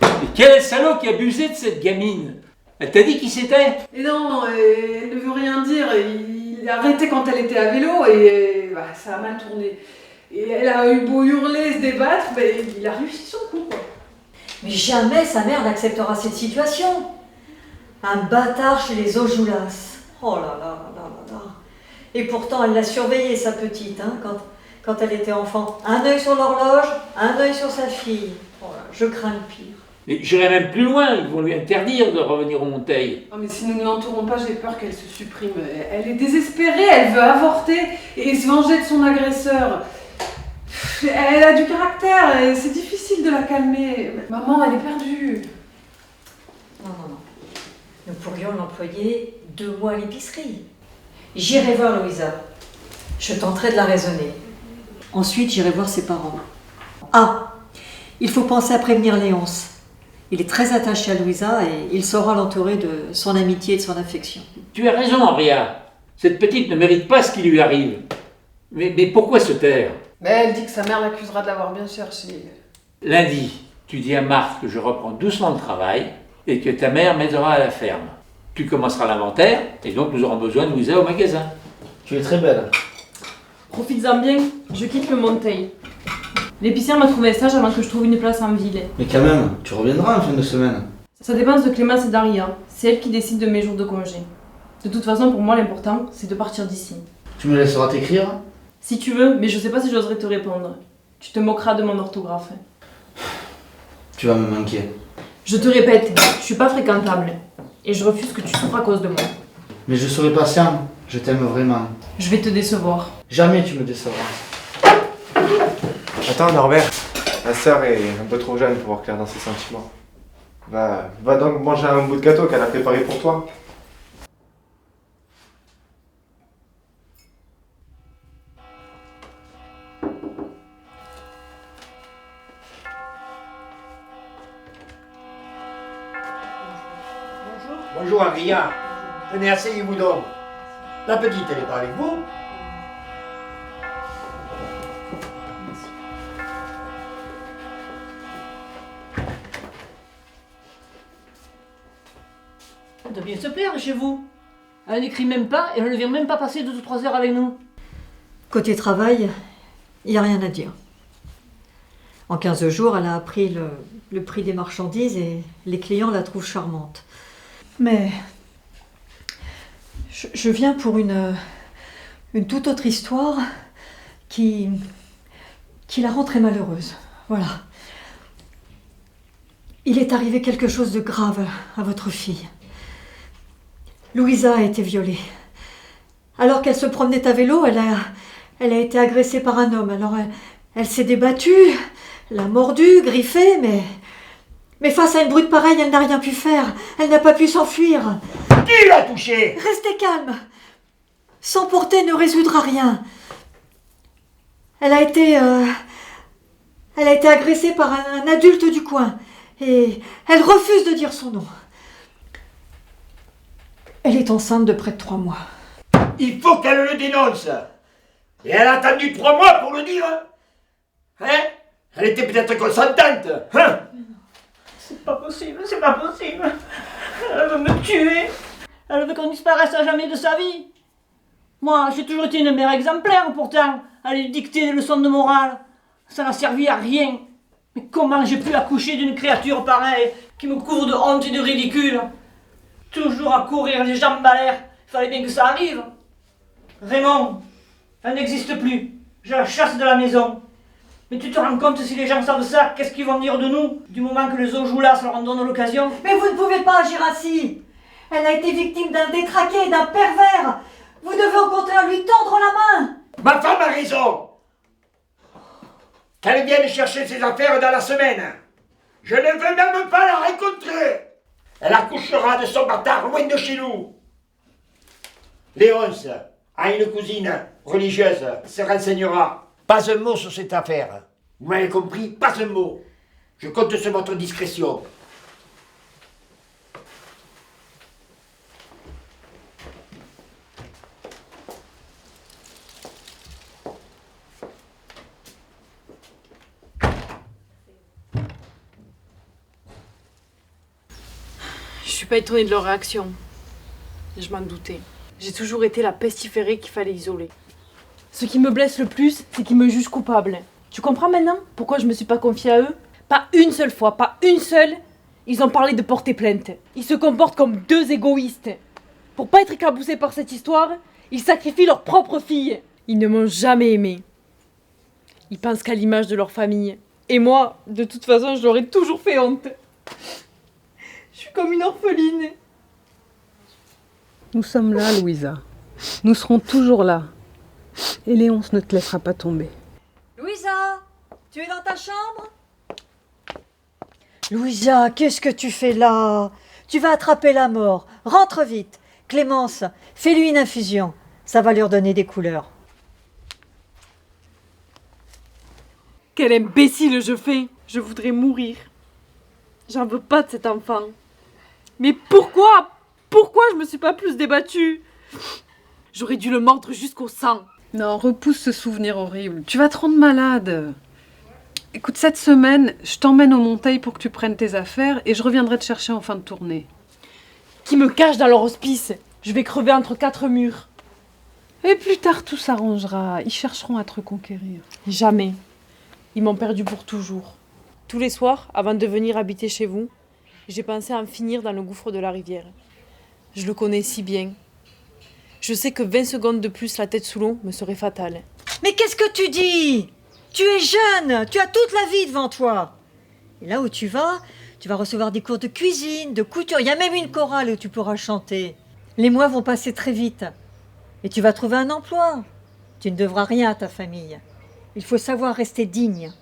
Et quel salaud qui a abusé de cette gamine? Elle t'a dit qui c'était? Et non, elle ne veut rien dire. Il a arrêté quand elle était à vélo et ça a mal tourné. Et elle a eu beau hurler, se débattre, mais il a réussi son coup, quoi. Mais jamais sa mère n'acceptera cette situation. Un bâtard chez les Ojoulas. Oh là là là là là. Et pourtant, elle l'a surveillée, sa petite, hein, quand elle était enfant. Un œil sur l'horloge, un œil sur sa fille. Oh là, je crains le pire. Mais j'irai même plus loin, ils vont lui interdire de revenir au Monteil. Oh, mais si nous ne l'entourons pas, j'ai peur qu'elle se supprime. Elle est désespérée, elle veut avorter et se venger de son agresseur. Elle a du caractère, et c'est difficile de la calmer. Maman, elle est perdue. Non. Nous pourrions l'employer 2 mois à l'épicerie. J'irai voir Louisa. Je tenterai de la raisonner. Ensuite, j'irai voir ses parents. Ah, il faut penser à prévenir Léonce. Il est très attaché à Louisa et il saura l'entourer de son amitié et de son affection. Tu as raison, Henria. Cette petite ne mérite pas ce qui lui arrive. Mais pourquoi se taire? Mais elle dit que sa mère l'accusera de l'avoir bien cherché. Lundi, tu dis à Marthe que je reprends doucement le travail et que ta mère m'aidera à la ferme. Tu commenceras l'inventaire et donc nous aurons besoin de Louisa au magasin. Tu es très belle. Profites-en bien, je quitte le Monteil. L'épicière m'a trouvé sage avant que je trouve une place en ville. Mais quand même, tu reviendras en fin de semaine. Ça dépend de Clémence et Daria. C'est elle qui décide de mes jours de congé. De toute façon, pour moi, l'important, c'est de partir d'ici. Tu me laisseras t'écrire? Si tu veux, mais je sais pas si j'oserais te répondre. Tu te moqueras de mon orthographe. Tu vas me manquer. Je te répète, je suis pas fréquentable. Et je refuse que tu souffres à cause de moi. Mais je serai patient, je t'aime vraiment. Je vais te décevoir. Jamais tu me décevras. Attends, Norbert. Ma sœur est un peu trop jeune pour voir clair dans ses sentiments. Va donc manger un bout de gâteau qu'elle a préparé pour toi. Bonjour Adrien. Venez, asseyez-vous donc. La petite, elle est pas avec vous? Elle doit bien se plaire chez vous. Elle n'écrit même pas et elle ne vient même pas passer 2 ou 3 heures avec nous. Côté travail, il n'y a rien à dire. En 15 jours, elle a appris le prix des marchandises et les clients la trouvent charmante. Mais je viens pour une toute autre histoire qui la rend très malheureuse. Voilà. Il est arrivé quelque chose de grave à votre fille. Louisa a été violée. Alors qu'elle se promenait à vélo, elle a été agressée par un homme. Alors elle s'est débattue, l'a mordue, griffée, mais face à une brute pareille, elle n'a rien pu faire. Elle n'a pas pu s'enfuir. Qui l'a touchée? Restez calme. S'emporter ne résoudra rien. Elle a été agressée par un adulte du coin. Et elle refuse de dire son nom. Elle est enceinte de près de 3 mois. Il faut qu'elle le dénonce. Et elle a attendu 3 mois pour le dire. Hein? Elle était peut-être consentante. Hein? C'est pas possible, c'est pas possible. Elle veut me tuer. Elle veut qu'on disparaisse à jamais de sa vie. Moi, j'ai toujours été une mère exemplaire pourtant. Elle lui dicter des leçons de morale. Ça n'a servi à rien. Mais comment j'ai pu accoucher d'une créature pareille qui me couvre de honte et de ridicule? Toujours à courir les jambes à l'air. Il fallait bien que ça arrive. Raymond, elle n'existe plus. Je la chasse de la maison. Mais tu te rends compte si les gens savent ça, qu'est-ce qu'ils vont dire de nous? Du moment que les Ojoulas leur en donnent l'occasion. Mais vous ne pouvez pas agir ainsi. Elle a été victime d'un détraqué, d'un pervers. Vous devez au contraire lui tendre la main. Ma femme a raison. Qu'elle vienne chercher ses affaires dans la semaine. Je ne veux même pas la rencontrer. Elle accouchera de son bâtard loin de chez nous. Léonce a une cousine religieuse, se renseignera. Pas un mot sur cette affaire. Vous m'avez compris? Pas un mot. Je compte sur votre discrétion. Je suis pas étonnée de leur réaction. Je m'en doutais. J'ai toujours été la pestiférée qu'il fallait isoler. Ce qui me blesse le plus, c'est qu'ils me jugent coupable. Tu comprends maintenant pourquoi je me suis pas confiée à eux? Pas une seule fois, pas une seule, ils ont parlé de porter plainte. Ils se comportent comme 2 égoïstes. Pour pas être éclaboussés par cette histoire, ils sacrifient leur propre fille. Ils ne m'ont jamais aimée. Ils pensent qu'à l'image de leur famille. Et moi, de toute façon, je leur ai toujours fait honte. Je suis comme une orpheline. Nous sommes là, Louisa. Nous serons toujours là. Et Léonce ne te laissera pas tomber. Louisa, tu es dans ta chambre? Louisa, qu'est-ce que tu fais là? Tu vas attraper la mort. Rentre vite. Clémence, fais-lui une infusion. Ça va lui redonner des couleurs. Quel imbécile je fais! Je voudrais mourir. J'en veux pas de cet enfant. Mais pourquoi? Pourquoi je me suis pas plus débattue? J'aurais dû le mordre jusqu'au sang. Non, repousse ce souvenir horrible. Tu vas te rendre malade. Écoute, cette semaine, je t'emmène au Monteil pour que tu prennes tes affaires et je reviendrai te chercher en fin de tournée. Qui me cache dans leur hospice? Je vais crever entre 4 murs. Et plus tard, tout s'arrangera. Ils chercheront à te reconquérir. Jamais. Ils m'ont perdu pour toujours. Tous les soirs, avant de venir habiter chez vous, J'ai pensé à en finir dans le gouffre de la rivière. Je le connais si bien. Je sais que 20 secondes de plus la tête sous l'eau me serait fatale. Mais qu'est-ce que tu dis? Tu es jeune, tu as toute la vie devant toi. Et là où tu vas recevoir des cours de cuisine, de couture. Il y a même une chorale où tu pourras chanter. Les mois vont passer très vite. Et tu vas trouver un emploi. Tu ne devras rien à ta famille. Il faut savoir rester digne.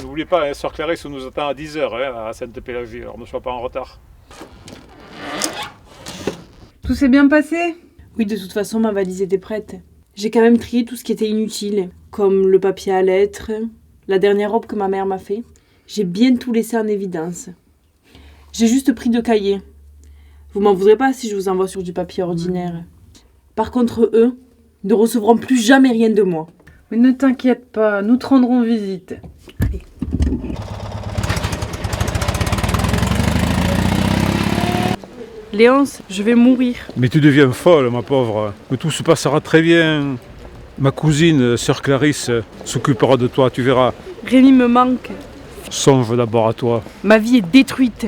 N'oubliez pas, Sœur Clarisse nous attend à 10h à Sainte-Pélagie, alors ne sois pas en retard. Tout s'est bien passé? Oui, de toute façon, ma valise était prête. J'ai quand même trié tout ce qui était inutile, comme le papier à lettres, la dernière robe que ma mère m'a fait. J'ai bien tout laissé en évidence. J'ai juste pris 2 cahiers. Vous m'en voudrez pas si je vous envoie sur du papier ordinaire. Par contre, eux ne recevront plus jamais rien de moi. Mais ne t'inquiète pas, nous te rendrons visite. Allez. Léonce, je vais mourir. Mais tu deviens folle, ma pauvre. Mais tout se passera très bien. Ma cousine, Sœur Clarisse, s'occupera de toi, tu verras. Rémi me manque. Songe d'abord à toi. Ma vie est détruite.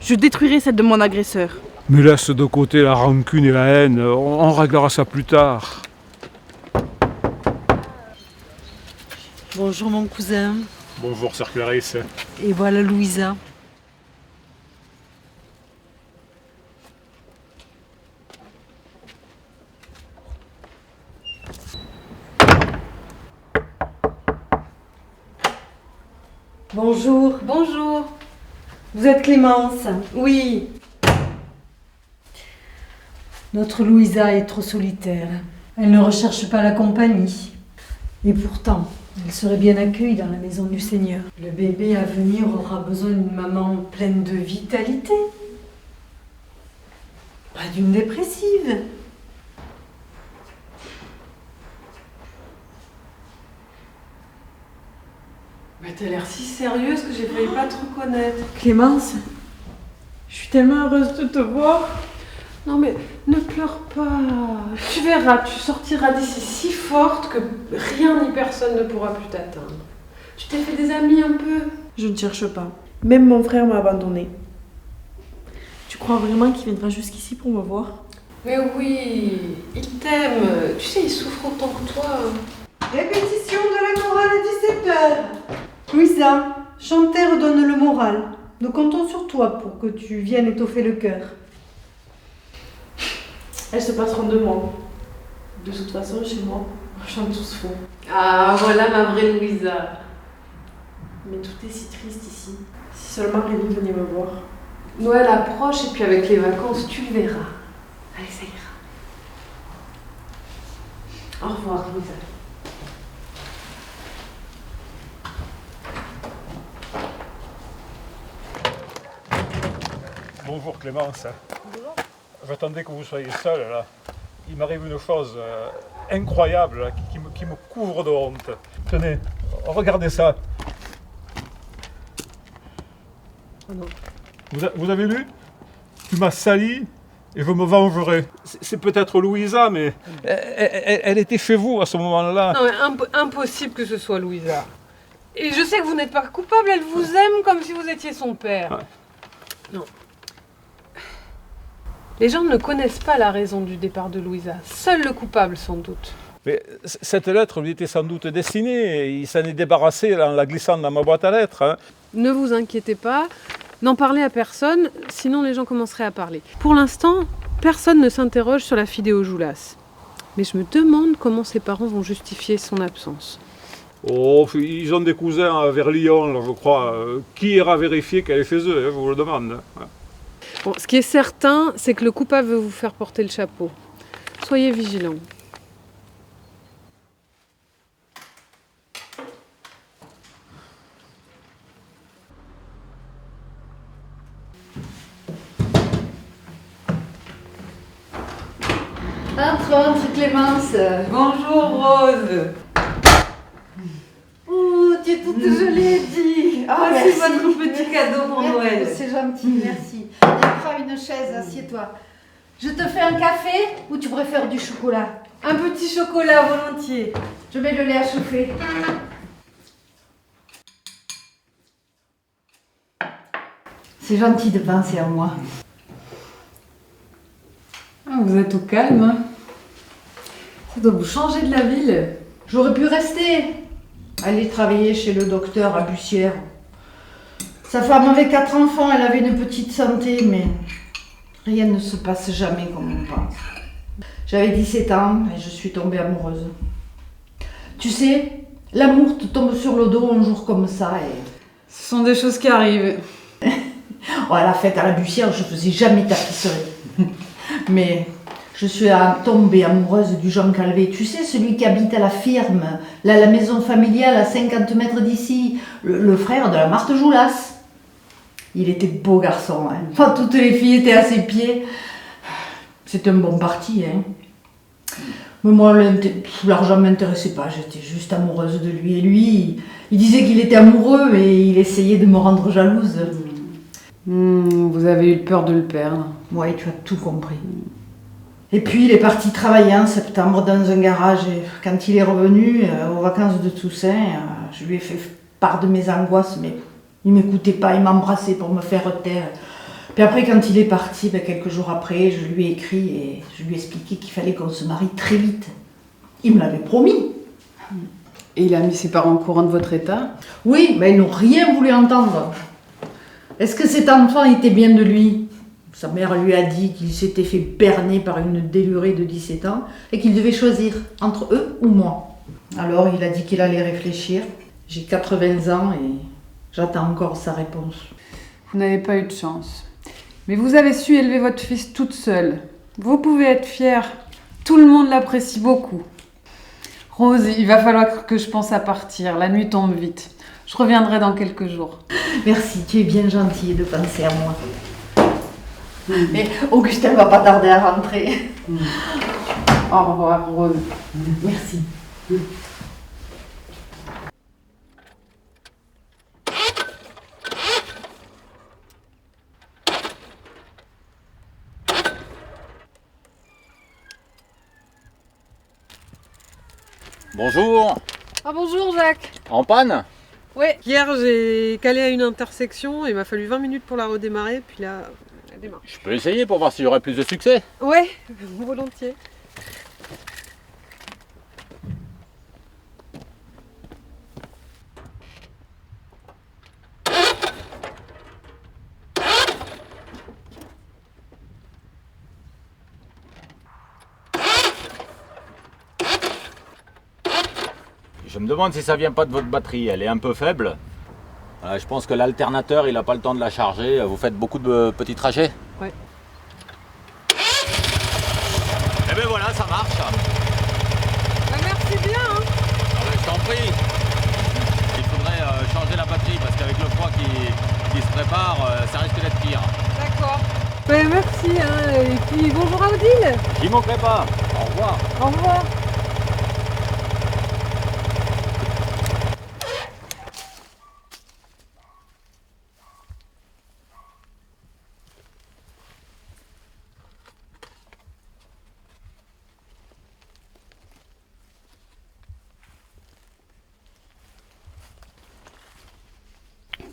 Je détruirai celle de mon agresseur. Mais laisse de côté la rancune et la haine, on réglera ça plus tard. Bonjour mon cousin. Bonjour, Sœur Clarisse. Et voilà Louisa. Bonjour. Bonjour. Vous êtes Clémence? Oui. Notre Louisa est trop solitaire. Elle ne recherche pas la compagnie. Et pourtant, elle serait bien accueillie dans la maison du Seigneur. Le bébé à venir aura besoin d'une maman pleine de vitalité. Pas d'une dépressive. Mais t'as l'air si sérieuse que j'ai failli pas te reconnaître. Clémence, Je suis tellement heureuse de te voir. Non mais ne pleure pas. Tu verras, tu sortiras d'ici si forte que rien ni personne ne pourra plus t'atteindre. Tu t'es fait des amis un peu? Je ne cherche pas. Même mon frère m'a abandonnée. Tu crois vraiment qu'il viendra jusqu'ici pour me voir? Mais oui, il t'aime. Tu sais, il souffre autant que toi. répétition de la chorale à 17h. Louisa, chanter redonne le moral. Nous comptons sur toi pour que tu viennes étoffer le cœur. Elles se passeront de moi. De toute façon, chez moi, on chante tous faux. Ah, voilà ma vraie Louisa. Mais tout est si triste ici. Si seulement Rémi venait me voir. Noël approche et puis avec les vacances, tu le verras. Allez, ça ira. Au revoir, Louisa. Bonjour Clémence. J'attendais que vous soyez seule là. Il m'arrive une chose incroyable là, qui me couvre de honte. Tenez, regardez ça. Oh non. Vous avez lu? Tu m'as sali et je me vengerai. C'est peut-être Louisa, mais elle était chez vous à ce moment-là. Non, mais impossible que ce soit Louisa. Et je sais que vous n'êtes pas coupable, elle vous aime comme si vous étiez son père. Ouais. Non. Les gens ne connaissent pas la raison du départ de Louisa. Seul le coupable, sans doute. Mais cette lettre lui était sans doute destinée. Il s'en est débarrassé en la glissant dans ma boîte à lettres. Hein. Ne vous inquiétez pas, n'en parlez à personne, sinon les gens commenceraient à parler. Pour l'instant, personne ne s'interroge sur la fidéo Joulas. Mais je me demande comment ses parents vont justifier son absence. Oh, ils ont des cousins vers Lyon, là, je crois. Qui ira vérifier qu'elle est chez eux, je vous le demande. Hein. Bon, ce qui est certain, c'est que le coupable veut vous faire porter le chapeau. Soyez vigilants. Entre Clémence. Bonjour Rose. Oh, tu es toute jolie, Eddie. Ah, c'est votre petit cadeau pour Noël. C'est gentil, merci. Allez, prends une chaise, assieds-toi. Je te fais un café ou tu préfères du chocolat? Un petit chocolat volontiers. Je mets le lait à chauffer. C'est gentil de penser à moi. Ah, vous êtes au calme, hein? Ça doit vous changer de la ville. J'aurais pu rester. Aller travailler chez le docteur à Bussière. Sa femme avait 4 enfants, elle avait une petite santé, mais rien ne se passe jamais comme on pense. J'avais 17 ans et je suis tombée amoureuse. Tu sais, l'amour te tombe sur le dos un jour comme ça et... Ce sont des choses qui arrivent. Oh, à la fête à la Bussière, je faisais jamais tapisserie. Mais je suis tombée amoureuse du Jean Calvé. Tu sais, celui qui habite à la firme, la maison familiale à 50 mètres d'ici, le frère de la Marthe Joulas. Il était beau garçon, hein. Enfin, toutes les filles étaient à ses pieds. C'était un bon parti, hein. Mais moi, l'argent ne m'intéressait pas, j'étais juste amoureuse de lui. Et lui, il disait qu'il était amoureux et il essayait de me rendre jalouse. Vous avez eu peur de le perdre. Oui, tu as tout compris. Et puis, il est parti travailler en septembre dans un garage. Et quand il est revenu aux vacances de Toussaint, je lui ai fait part de mes angoisses, mais il m'écoutait pas, il m'embrassait pour me faire taire. Puis après, quand il est parti, quelques jours après, je lui ai écrit et je lui ai expliqué qu'il fallait qu'on se marie très vite. Il me l'avait promis. Et il a mis ses parents au courant de votre état? Oui, mais ils n'ont rien voulu entendre. Est-ce que cet enfant était bien de lui? Sa mère lui a dit qu'il s'était fait berner par une délurée de 17 ans et qu'il devait choisir entre eux ou moi. Alors il a dit qu'il allait réfléchir. J'ai 80 ans et j'attends encore sa réponse. Vous n'avez pas eu de chance. Mais vous avez su élever votre fils toute seule. Vous pouvez être fière. Tout le monde l'apprécie beaucoup. Rose, il va falloir que je pense à partir. La nuit tombe vite. Je reviendrai dans quelques jours. Merci, tu es bien gentille de penser à moi. Mais Augustin va pas tarder à rentrer. Au revoir, Rose. Merci. Bonjour. Ah bonjour Jacques. En panne? Ouais, hier j'ai calé à une intersection, il m'a fallu 20 minutes pour la redémarrer, puis là, elle démarre. Je peux essayer pour voir si j'aurai plus de succès. Ouais, volontiers. Je me demande si ça vient pas de votre batterie, elle est un peu faible. Je pense que l'alternateur, il n'a pas le temps de la charger. Vous faites beaucoup de petits trajets? Ouais. Eh ben voilà, ça marche. Merci bien. Hein. Je t'en prie. Il faudrait changer la batterie parce qu'avec le froid qui se prépare, ça risque d'être pire. D'accord. Merci. Hein. Et puis bonjour à Odile. J'y manquerai pas. Au revoir. Au revoir.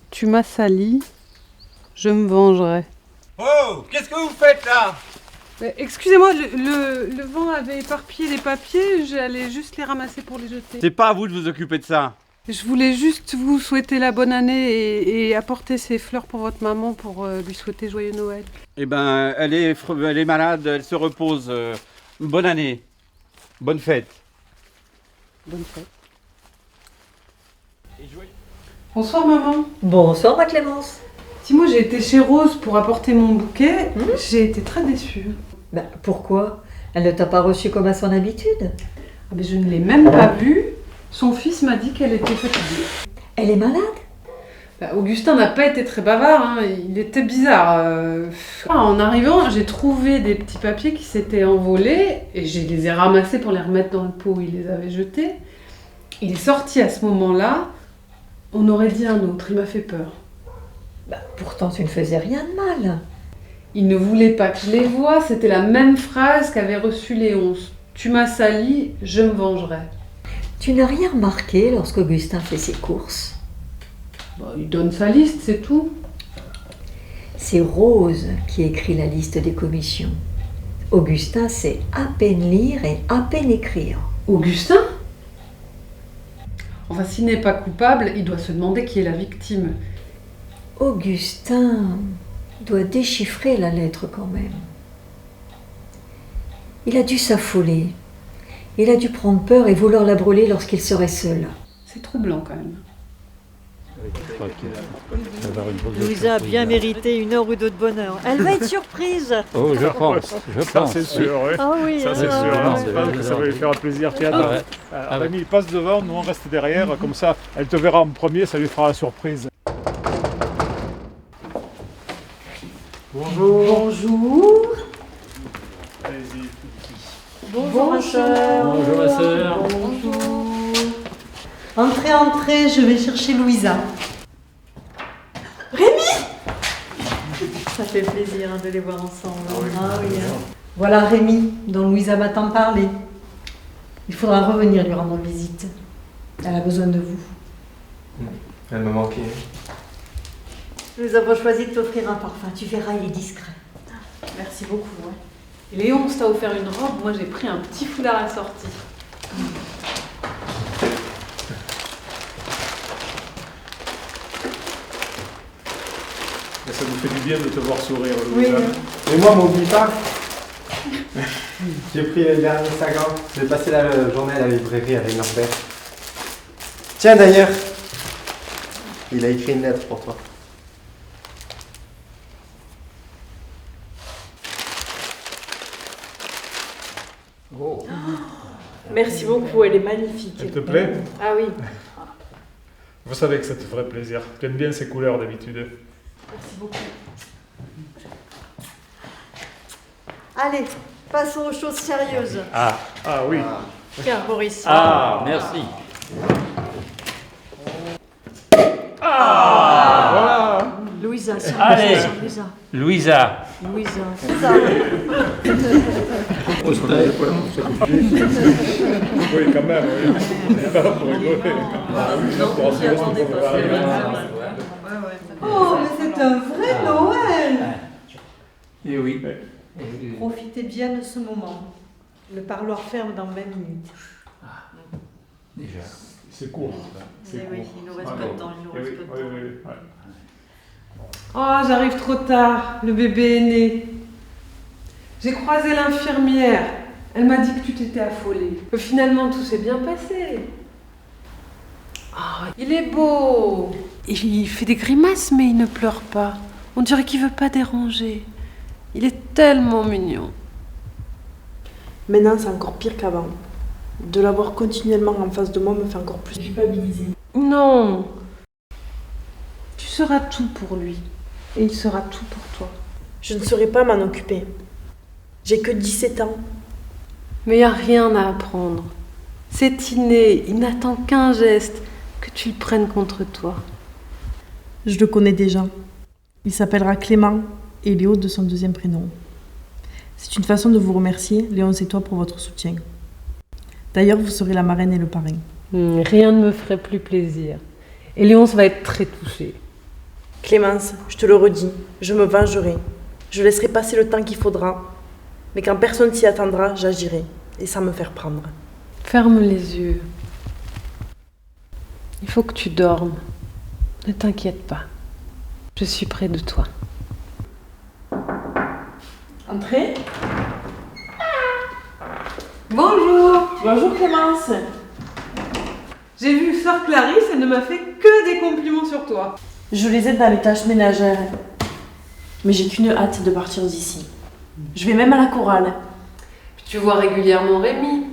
Tu m'as sali, je me vengerai. Oh, qu'est-ce que vous faites là? Excusez-moi, le vent avait éparpillé les papiers, j'allais juste les ramasser pour les jeter. C'est pas à vous de vous occuper de ça. Je voulais juste vous souhaiter la bonne année et apporter ces fleurs pour votre maman pour lui souhaiter joyeux Noël. Eh ben, elle est malade, elle se repose. Bonne année. Bonne fête. Bonne fête. Bonsoir maman. Bonsoir ma Clémence. Si moi j'ai été chez Rose pour apporter mon bouquet, j'ai été très déçue. Pourquoi? Elle ne t'a pas reçu comme à son habitude? Je ne l'ai même pas vue. Son fils m'a dit qu'elle était fatiguée. Elle est malade? Augustin n'a pas été très bavard, hein. Il était bizarre. En arrivant, j'ai trouvé des petits papiers qui s'étaient envolés et je les ai ramassés pour les remettre dans le pot où il les avait jetés. Il est sorti à ce moment-là. On aurait dit un autre, il m'a fait peur. Pourtant tu ne faisais rien de mal. Il ne voulait pas que je les voie, c'était la même phrase qu'avait reçue Léonce. Tu m'as sali, je me vengerai. Tu n'as rien remarqué lorsqu'Augustin fait ses courses? Il donne sa liste, c'est tout. C'est Rose qui écrit la liste des commissions. Augustin sait à peine lire et à peine écrire. Augustin? Enfin, s'il n'est pas coupable, il doit se demander qui est la victime. Augustin doit déchiffrer la lettre quand même. Il a dû s'affoler. Il a dû prendre peur et vouloir la brûler lorsqu'il serait seul. C'est troublant quand même. Louisa a bien mérité 1 heure ou 2 de bonheur. Elle va être surprise. Oh, je pense. Ça, c'est sûr, oui. Ah oui, ça, c'est sûr. Je pense que ça va lui faire plaisir. Tiens, Rémi, passe devant, nous on reste derrière. Comme ça, elle te verra en premier, ça lui fera la surprise. Bonjour. Bonjour. Allez-y. Bonjour ma sœur. Bonjour ma sœur. Bonjour. Entrez, entrez, je vais chercher Louisa. Rémi! Ça fait plaisir de les voir ensemble. Ah oui. Voilà Rémi, dont Louisa m'a tant parlé. Il faudra revenir lui rendre visite. Elle a besoin de vous. Elle me manquait. Nous avons choisi de t'offrir un parfum. Tu verras, il est discret. Merci beaucoup. Ouais. Et Léonce t'a offert une robe, moi j'ai pris un petit foulard assorti. Et ça nous fait du bien de te voir sourire, Oui. Louisa. Et moi, m'oublie pas. J'ai pris le dernier sagan. J'ai passé la journée à la librairie avec Norbert. Tiens d'ailleurs, il a écrit une lettre pour toi. Oh. Merci beaucoup, elle est magnifique. Elle te plaît? Ah oui. Vous savez que ça te ferait plaisir. Tu aimes bien ces couleurs d'habitude. Merci beaucoup. Allez, passons aux choses sérieuses. Ah oui. Tiens, Boris. Ah, merci. Voilà. Louisa, sur Allez. Louisa. Louisa. Louisa. Louisa. Oui, quand même. Oui. C'est pas pour rigoler. Non, je n'y attendais pas. Oh, mais c'est un vrai Noël! Et oui. Profitez bien de ce moment. Le parloir ferme dans 20 minutes. Déjà. C'est court. Eh oui, il nous reste peu de temps. Il nous reste peu de temps. Oui. Oh, j'arrive trop tard, le bébé est né. J'ai croisé l'infirmière. Elle m'a dit que tu t'étais affolée. Que finalement, tout s'est bien passé. Oh, il est beau. Il fait des grimaces, mais il ne pleure pas. On dirait qu'il veut pas déranger. Il est tellement mignon. Maintenant, c'est encore pire qu'avant. De l'avoir continuellement en face de moi me fait encore plus culpabiliser. Non. Tu seras tout pour lui. Et il sera tout pour toi. Je ne saurais pas m'en occuper. J'ai que 17 ans. Mais il n'y a rien à apprendre. C'est inné. Il n'attend qu'un geste, que tu le prennes contre toi. Je le connais déjà. Il s'appellera Clément et Léo de son 2e prénom. C'est une façon de vous remercier, Léonce et toi, pour votre soutien. D'ailleurs, vous serez la marraine et le parrain. Rien ne me ferait plus plaisir. Et Léonce va être très touchée. Clémence, je te le redis, je me vengerai. Je laisserai passer le temps qu'il faudra. Mais quand personne s'y attendra, j'agirai. Et sans me faire prendre. Ferme les yeux. Il faut que tu dormes. Ne t'inquiète pas. Je suis près de toi. Entrez. Bonjour. Bonjour Clémence. J'ai vu Sœur Clarisse, elle ne m'a fait que des compliments sur toi. Je les aide dans les tâches ménagères. Mais j'ai qu'une hâte de partir d'ici. Je vais même à la chorale. Tu vois régulièrement Rémi.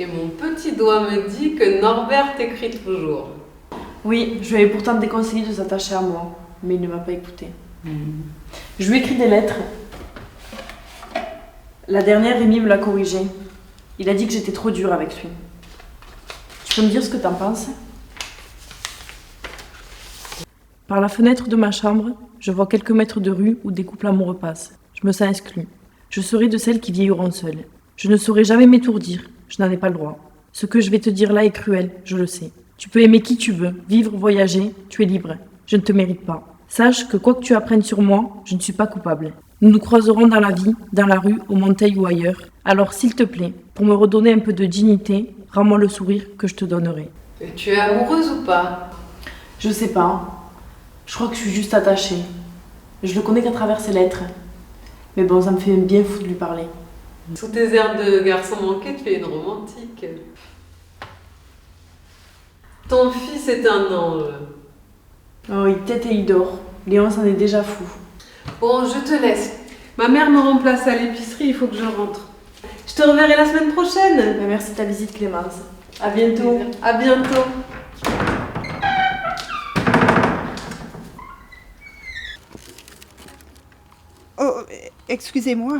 Et mon petit doigt me dit que Norbert t'écrit toujours. Oui, je lui avais pourtant déconseillé de s'attacher à moi. Mais il ne m'a pas écouté. Je lui ai écrit des lettres. La dernière, Rémi me l'a corrigée. Il a dit que j'étais trop dure avec lui. Tu peux me dire ce que t'en penses? Par la fenêtre de ma chambre, je vois quelques mètres de rue où des couples amoureux passent. Je me sens exclue. Je serai de celles qui vieilliront seules. Je ne saurai jamais m'étourdir. Je n'en ai pas le droit. Ce que je vais te dire là est cruel, je le sais. Tu peux aimer qui tu veux, vivre, voyager, tu es libre. Je ne te mérite pas. Sache que quoi que tu apprennes sur moi, je ne suis pas coupable. Nous nous croiserons dans la vie, dans la rue, au Monteil ou ailleurs. Alors s'il te plaît, pour me redonner un peu de dignité, rends-moi le sourire que je te donnerai. Et tu es amoureuse ou pas? Je sais pas. Je crois que je suis juste attachée. Je le connais qu'à travers ses lettres. Mais bon, ça me fait bien fou de lui parler. Sous tes airs de garçon manqué, tu es une romantique. Ton fils est un ange. Oh, il tète et il dort. Léon s'en est déjà fou. Bon, je te laisse. Ma mère me remplace à l'épicerie, il faut que je rentre. Je te reverrai la semaine prochaine. Mais merci de ta visite, Clémence. À bientôt. À bientôt. Oh, excusez-moi.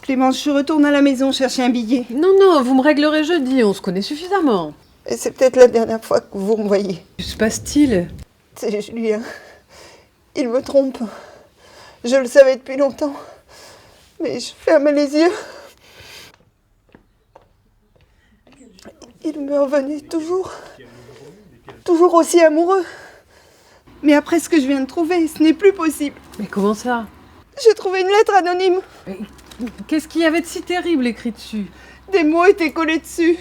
Clémence, je retourne à la maison chercher un billet. Non, non, vous me réglerez jeudi, on se connaît suffisamment. Et c'est peut-être la dernière fois que vous me voyez. Que se passe-t-il? C'est Julien. Il me trompe. Je le savais depuis longtemps. Mais je fermais les yeux. Il me revenait toujours. Toujours aussi amoureux. Mais après ce que je viens de trouver, ce n'est plus possible. Mais comment ça? J'ai trouvé une lettre anonyme. Qu'est-ce qu'il y avait de si terrible écrit dessus? Des mots étaient collés dessus.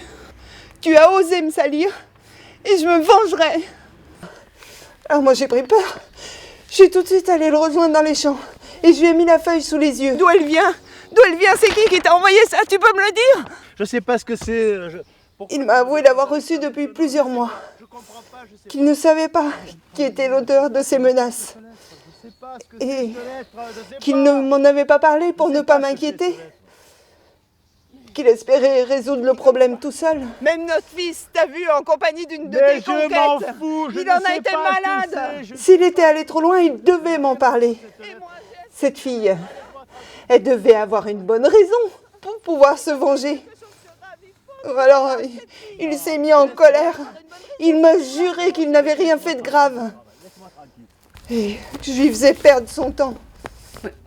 Tu as osé me salir et je me vengerai. Alors moi j'ai pris peur. Je suis tout de suite allée le rejoindre dans les champs et je lui ai mis la feuille sous les yeux. D'où elle vient? D'où elle vient? C'est qui t'a envoyé ça? Tu peux me le dire? Je sais pas ce que c'est. Il m'a avoué l'avoir reçu depuis plusieurs mois. Qu'il ne savait pas qui était l'auteur de ces menaces. Et qu'il ne m'en avait pas parlé pour ne pas m'inquiéter. Qu'il espérait résoudre le problème tout seul. Même notre fils t'a vu en compagnie d'une de tes conquêtes. M'en fous, il en a été malade. S'il était allé trop loin, il devait m'en parler. Cette fille, elle devait avoir une bonne raison pour pouvoir se venger. Alors, il s'est mis en colère. Il m'a juré qu'il n'avait rien fait de grave. Et je lui faisais perdre son temps.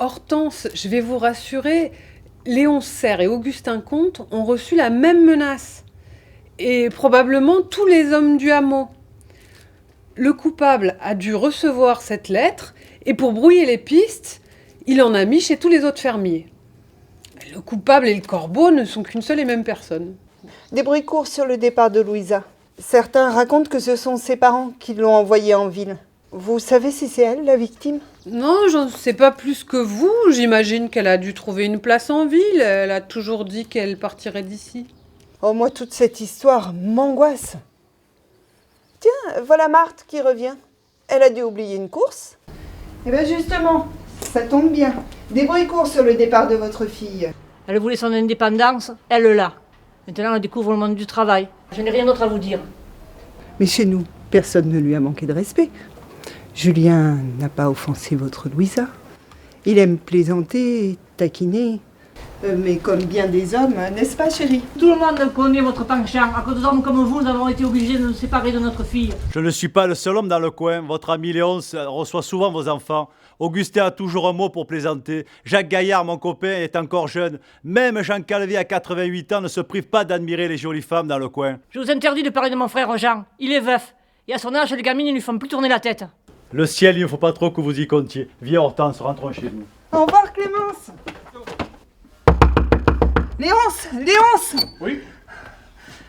Hortense, je vais vous rassurer, Léon Serre et Augustin Comte ont reçu la même menace. Et probablement tous les hommes du hameau. Le coupable a dû recevoir cette lettre et pour brouiller les pistes, il en a mis chez tous les autres fermiers. Le coupable et le corbeau ne sont qu'une seule et même personne. Des bruits courent sur le départ de Louisa. Certains racontent que ce sont ses parents qui l'ont envoyée en ville. Vous savez si c'est elle, la victime? Non, j'en sais pas plus que vous. J'imagine qu'elle a dû trouver une place en ville. Elle a toujours dit qu'elle partirait d'ici. Oh, moi, toute cette histoire m'angoisse. Tiens, voilà Marthe qui revient. Elle a dû oublier une course. Eh bien, justement, ça tombe bien. Des bruits courent sur le départ de votre fille. Elle voulait son indépendance, elle l'a. Maintenant, elle découvre le monde du travail. Je n'ai rien d'autre à vous dire. Mais chez nous, personne ne lui a manqué de respect. Julien n'a pas offensé votre Louisa. Il aime plaisanter et taquiner. Mais comme bien des hommes, n'est-ce pas, chérie? Tout le monde connaît votre penchant. À cause d'hommes comme vous, nous avons été obligés de nous séparer de notre fille. Je ne suis pas le seul homme dans le coin. Votre ami Léon reçoit souvent vos enfants. Augustin a toujours un mot pour plaisanter. Jacques Gaillard, mon copain, est encore jeune. Même Jean Calvé, à 88 ans, ne se prive pas d'admirer les jolies femmes dans le coin. Je vous interdis de parler de mon frère Jean. Il est veuf. Et à son âge, les gamines ne lui font plus tourner la tête. Le ciel, il ne faut pas trop que vous y comptiez. Viens Hortense, rentrons chez nous. Au revoir, Clémence. Léonce. Oui.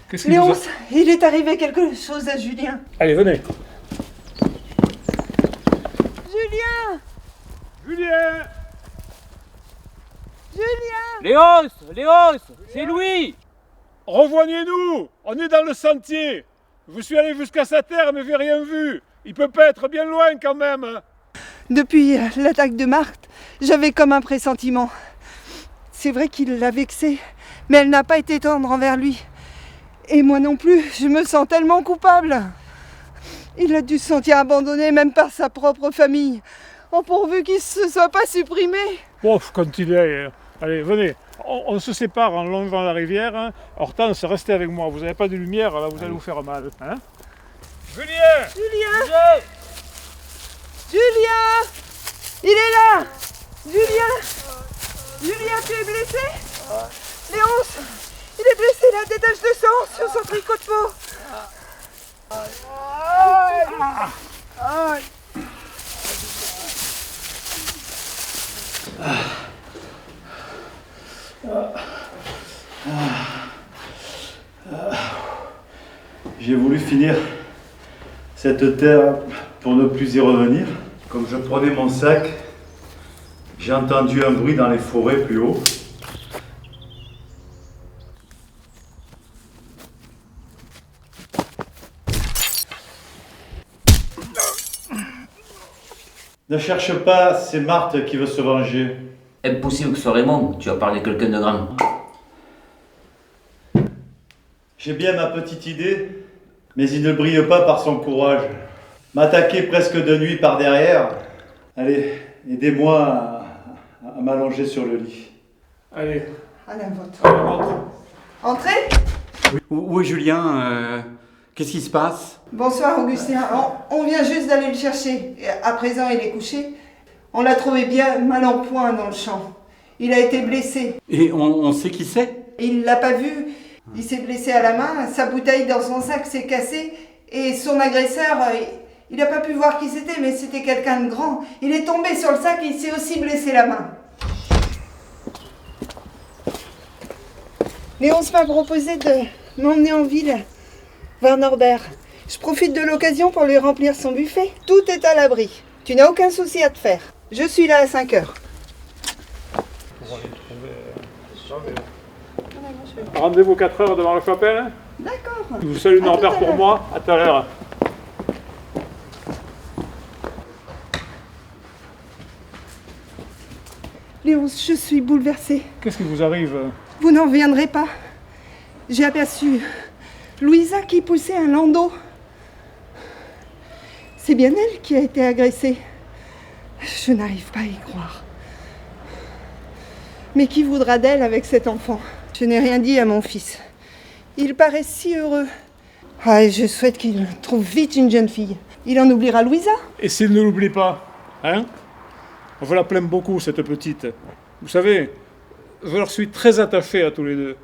Qu'est-ce que Léonce, il est arrivé quelque chose à Julien. Allez, venez. Julien. Léonce, c'est Louis. Rejoignez-nous. On est dans le sentier. Je suis allé jusqu'à sa terre, mais j'ai rien vu. Il peut pas être bien loin quand même. Depuis l'attaque de Marthe, j'avais comme un pressentiment. C'est vrai qu'il l'a vexée, mais elle n'a pas été tendre envers lui. Et moi non plus, je me sens tellement coupable. Il a dû se sentir abandonné même par sa propre famille. Oh, pourvu qu'il ne se soit pas supprimé. Bon, quand il est... Allez, venez. On se sépare en longeant la rivière. Hein. Hortense, restez avec moi. Vous n'avez pas de lumière, là, vous allez vous faire mal. Hein. Julien, il est là. Julien, tu es blessé? Léonce, il est blessé, il a des taches de sang sur son tricot de peau. J'ai voulu finir cette terre pour ne plus y revenir. Comme je prenais mon sac, j'ai entendu un bruit dans les forêts plus haut. Ne cherche pas, c'est Marthe qui veut se venger. Impossible que ce soit Raymond, tu vas parler de quelqu'un de grand. J'ai bien ma petite idée, mais il ne brille pas par son courage. M'attaquer presque de nuit par derrière. Allez, aidez-moi à m'allonger sur le lit. Allez. Allez, votre. Entrez. Où est Julien Qu'est-ce qui se passe? Bonsoir Augustin, on vient juste d'aller le chercher. À présent, il est couché. On l'a trouvé bien mal en point dans le champ. Il a été blessé. Et on sait qui c'est? Il l'a pas vu. Il s'est blessé à la main, sa bouteille dans son sac s'est cassée et son agresseur, il n'a pas pu voir qui c'était, mais c'était quelqu'un de grand. Il est tombé sur le sac et il s'est aussi blessé la main. Léonce m'a proposé de m'emmener en ville, vers Norbert. Je profite de l'occasion pour lui remplir son buffet. Tout est à l'abri. Tu n'as aucun souci à te faire. Je suis là à 5 heures. Rendez-vous 4 heures devant la chapelle. Hein. D'accord. Je vous salue Norbert pour moi. À tout à l'heure. Léonce, je suis bouleversée. Qu'est-ce qui vous arrive? Vous n'en reviendrez pas. J'ai aperçu Louisa qui poussait un landau. C'est bien elle qui a été agressée. Je n'arrive pas à y croire. Mais qui voudra d'elle avec cet enfant? Je n'ai rien dit à mon fils. Il paraît si heureux. Ah, et je souhaite qu'il trouve vite une jeune fille. Il en oubliera Louisa. Et s'il ne l'oublie pas, hein? Je la plains beaucoup, cette petite. Vous savez, je leur suis très attaché à tous les deux.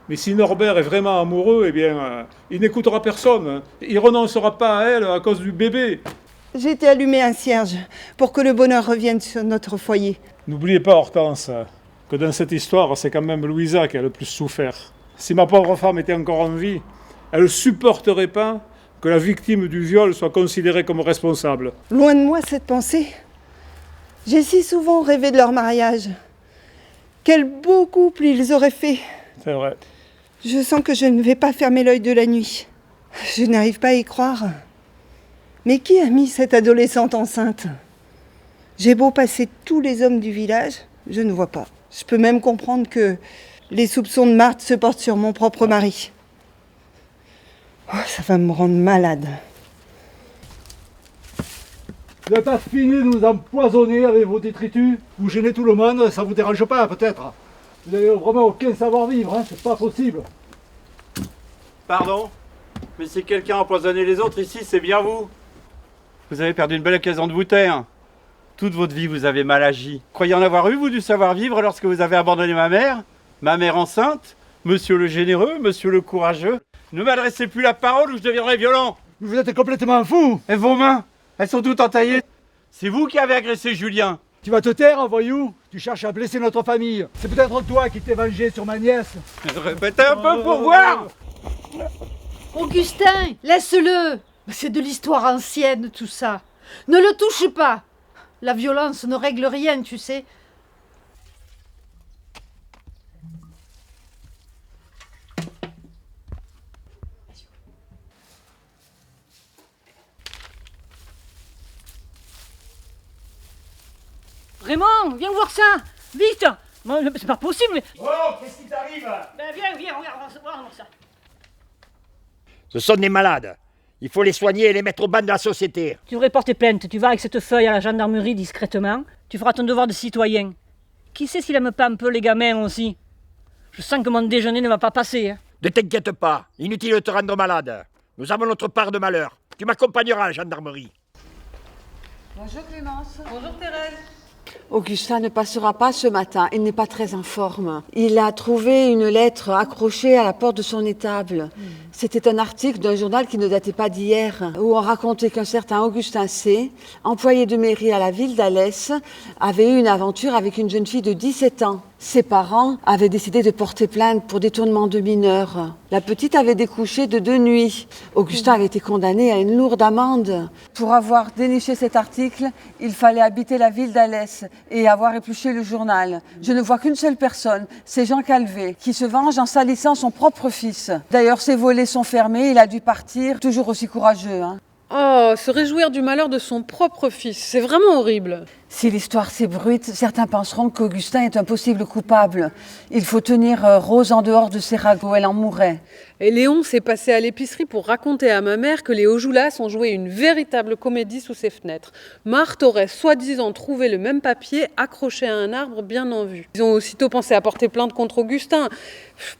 Mais si Norbert est vraiment amoureux, eh bien, il n'écoutera personne. Il renoncera pas à elle à cause du bébé. J'ai été allumer un cierge pour que le bonheur revienne sur notre foyer. N'oubliez pas, Hortense, que dans cette histoire, c'est quand même Louisa qui a le plus souffert. Si ma pauvre femme était encore en vie, elle ne supporterait pas que la victime du viol soit considérée comme responsable. Loin de moi cette pensée. J'ai si souvent rêvé de leur mariage. Quel beau couple ils auraient fait. C'est vrai. Je sens que je ne vais pas fermer l'œil de la nuit. Je n'arrive pas à y croire. Mais qui a mis cette adolescente enceinte? J'ai beau passer tous les hommes du village, je ne vois pas. Je peux même comprendre que les soupçons de Marthe se portent sur mon propre mari. Oh, ça va me rendre malade. Vous n'avez pas fini de nous empoisonner avec vos détritus? Vous gênez tout le monde, ça vous dérange pas peut-être? Vous n'avez vraiment aucun savoir-vivre, hein, c'est pas possible. Pardon? Mais si quelqu'un a empoisonné les autres ici, c'est bien vous. Vous avez perdu une belle occasion de vous taire. Toute votre vie, vous avez mal agi. Croyez en avoir eu, vous, du savoir-vivre lorsque vous avez abandonné ma mère enceinte, monsieur le généreux, monsieur le courageux. Ne m'adressez plus la parole ou je deviendrai violent. Vous êtes complètement fou. Et vos mains, elles sont toutes entaillées. C'est vous qui avez agressé Julien. Tu vas te taire, voyou. Tu cherches à blesser notre famille. C'est peut-être toi qui t'es vengé sur ma nièce. Répétez un peu pour voir. Augustin, laisse-le. C'est de l'histoire ancienne, tout ça. Ne le touche pas. La violence ne règle rien, tu sais. Raymond, viens voir ça. Vite. C'est pas possible. Mais... Oh, qu'est-ce qui t'arrive? Ben, viens, regarde, on va voir ça. Ce sont des malades. Il faut les soigner et les mettre au ban de la société. Tu devrais porter plainte. Tu vas avec cette feuille à la gendarmerie discrètement. Tu feras ton devoir de citoyen. Qui sait s'il aime pas un peu les gamins aussi? Je sens que mon déjeuner ne va pas passer. Hein. Ne t'inquiète pas, inutile de te rendre malade. Nous avons notre part de malheur. Tu m'accompagneras à la gendarmerie. Bonjour Clémence. Bonjour Thérèse. Augustin ne passera pas ce matin, il n'est pas très en forme. Il a trouvé une lettre accrochée à la porte de son étable. C'était un article d'un journal qui ne datait pas d'hier, où on racontait qu'un certain Augustin C., employé de mairie à la ville d'Alès, avait eu une aventure avec une jeune fille de 17 ans. Ses parents avaient décidé de porter plainte pour détournement de mineurs. La petite avait découché de 2 nuits. Augustin avait été condamné à une lourde amende. Pour avoir déniché cet article, il fallait habiter la ville d'Alès et avoir épluché le journal. Je ne vois qu'une seule personne, c'est Jean Calvé, qui se venge en salissant son propre fils. D'ailleurs, ses volets sont fermés, il a dû partir, toujours aussi courageux. Oh, se réjouir du malheur de son propre fils, c'est vraiment horrible. Si l'histoire s'ébruite, certains penseront qu'Augustin est un possible coupable. Il faut tenir Rose en dehors de ses ragots, elle en mourrait. Et Léon s'est passé à l'épicerie pour raconter à ma mère que les Ojoulas ont joué une véritable comédie sous ses fenêtres. Marthe aurait soi-disant trouvé le même papier accroché à un arbre bien en vue. Ils ont aussitôt pensé à porter plainte contre Augustin.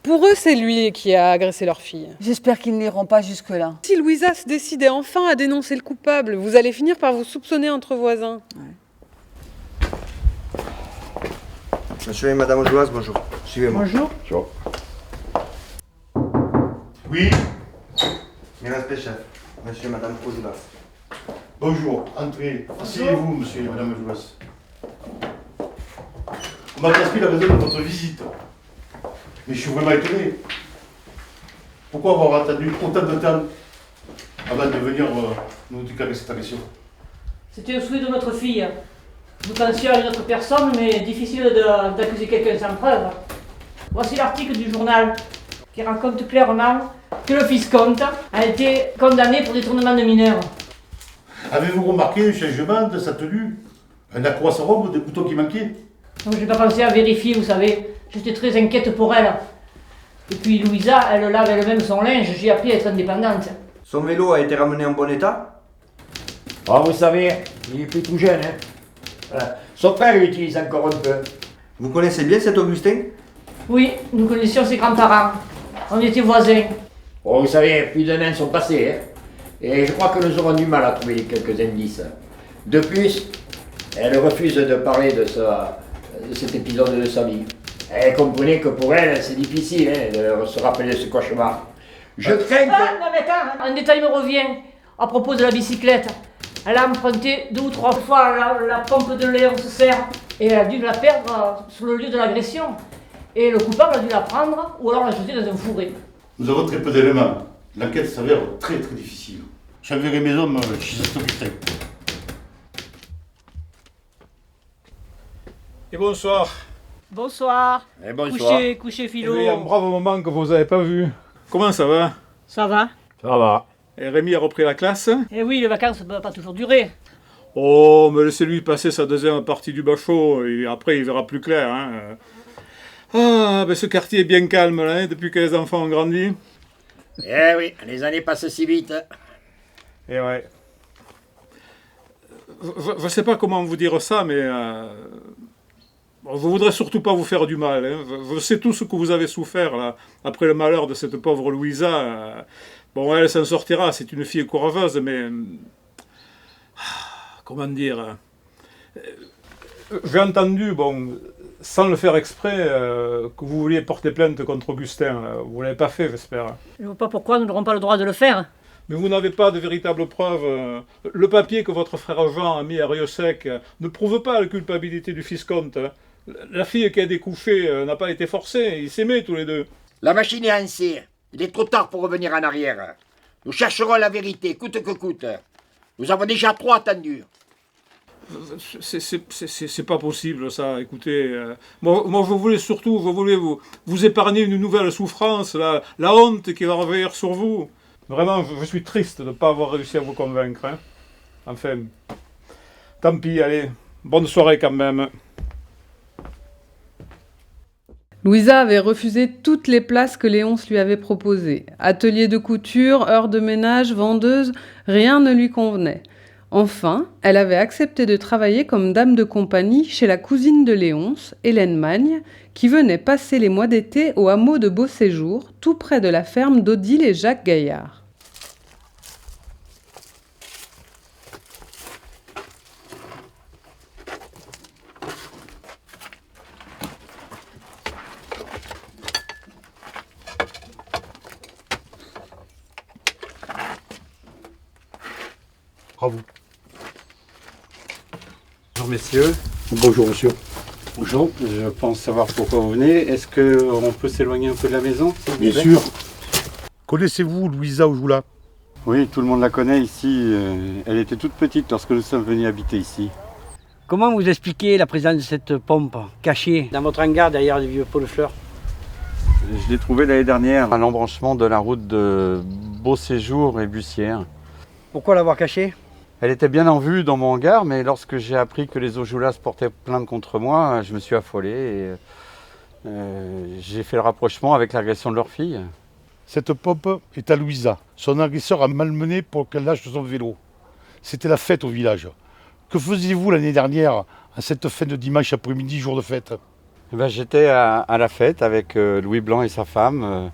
Pour eux, c'est lui qui a agressé leur fille. J'espère qu'ils n'iront pas jusque-là. Si Louisa se décidait enfin à dénoncer le coupable, vous allez finir par vous soupçonner entre voisins. Monsieur et Madame Ojoulas, bonjour. Suivez-moi. Bonjour. Bonjour. Oui. Mes respects, chef. Monsieur et Madame Ojoulas. Bonjour, entrez. Asseyez-vous, monsieur et madame Ojoulas. On m'a transmis la raison de votre visite. Mais je suis vraiment étonné. Pourquoi avoir attendu autant de temps avant de venir nous déclarer cette agression? C'était le souhait de notre fille. Nous pensions à une autre personne, mais difficile d'accuser quelqu'un sans preuve. Voici l'article du journal qui raconte clairement que le Viscomte a été condamné pour détournement de mineurs. Avez-vous remarqué le changement de sa tenue? Un accroc à sa robe, des boutons qui manquaient? Donc je n'ai pas pensé à vérifier, vous savez. J'étais très inquiète pour elle. Et puis Louisa, elle lave elle-même son linge, j'ai appris à être indépendante. Son vélo a été ramené en bon état? Oh, vous savez, il est plus tout jeune, hein. Voilà. Son père l'utilise encore un peu. Vous connaissez bien cet Augustin? Oui, nous connaissions ses grands-parents. On était voisins. Oh, vous savez, plus d'un an sont passés, hein. Et je crois que nous aurons du mal à trouver quelques indices. De plus, elle refuse de parler de cet épisode de sa vie. Et comprenez que pour elle, c'est difficile hein, de se rappeler de ce cauchemar. Je crains que... Ah, non mais attends, un détail me revient à propos de la bicyclette. Elle a emprunté 2 ou 3 fois la pompe de Léon Serre et elle a dû la perdre sur le lieu de l'agression. Et le coupable a dû la prendre ou alors la jeter dans un fourré. Nous avons très peu d'éléments. L'enquête s'avère très difficile. J'enverrai mes hommes chez cet Augustin. Et bonsoir. Bonsoir. Et bonsoir. Couchez, Philo. Il y a un brave moment que vous n'avez pas vu. Comment ça va? Ça va? Ça va. Et Rémi a repris la classe? Eh oui, les vacances ne peuvent pas toujours durer. Oh, mais laissez-lui passer sa deuxième partie du bachot, et après il verra plus clair. Hein. Ah, ben ce quartier est bien calme là, hein, depuis que les enfants ont grandi. Eh oui, les années passent si vite. Eh ouais. Je sais pas comment vous dire ça, mais... je voudrais surtout pas vous faire du mal. Hein. Je sais tout ce que vous avez souffert là, après le malheur de cette pauvre Louisa. Bon, elle s'en sortira, c'est une fille courageuse, mais... comment dire... J'ai entendu, bon, sans le faire exprès, que vous vouliez porter plainte contre Augustin. Vous ne l'avez pas fait, j'espère. Je ne vois pas pourquoi nous n'aurons pas le droit de le faire. Mais vous n'avez pas de véritables preuves. Le papier que votre frère Jean a mis à Rieux-Sec ne prouve pas la culpabilité du Viscomte. La fille qui a découché n'a pas été forcée, ils s'aimaient tous les deux. La machine est lancée. Il est trop tard pour revenir en arrière. Nous chercherons la vérité, coûte que coûte. Nous avons déjà trop attendu. C'est pas possible ça, écoutez. Moi je voulais surtout, vous épargner une nouvelle souffrance, la honte qui va revenir sur vous. Vraiment, je suis triste de ne pas avoir réussi à vous convaincre. Hein. Enfin, tant pis, allez, bonne soirée quand même. Louisa avait refusé toutes les places que Léonce lui avait proposées. Atelier de couture, heures de ménage, vendeuse, rien ne lui convenait. Enfin, elle avait accepté de travailler comme dame de compagnie chez la cousine de Léonce, Hélène Magne, qui venait passer les mois d'été au hameau de Beauséjour, tout près de la ferme d'Odile et Jacques Gaillard. À vous. Bonjour messieurs. Bonjour monsieur. Bonjour, je pense savoir pourquoi vous venez. Est-ce qu'on peut s'éloigner un peu de la maison, s'il vous plaît? Bien sûr. Connaissez-vous Louisa Ojoula? Oui, tout le monde la connaît ici. Elle était toute petite lorsque nous sommes venus habiter ici. Comment vous expliquez la présence de cette pompe cachée dans votre hangar derrière les vieux pots de fleurs? Je l'ai trouvée l'année dernière à l'embranchement de la route de Beauséjour et Bussière. Pourquoi l'avoir cachée? Elle était bien en vue dans mon hangar, mais lorsque j'ai appris que les Ojoulas portaient plainte contre moi, je me suis affolé et j'ai fait le rapprochement avec l'agression de leur fille. Cette pompe est à Louisa. Son agresseur a malmené pour qu'elle lâche son vélo. C'était la fête au village. Que faisiez-vous l'année dernière, à cette fin de dimanche après-midi, jour de fête? J'étais à la fête avec Louis Blanc et sa femme.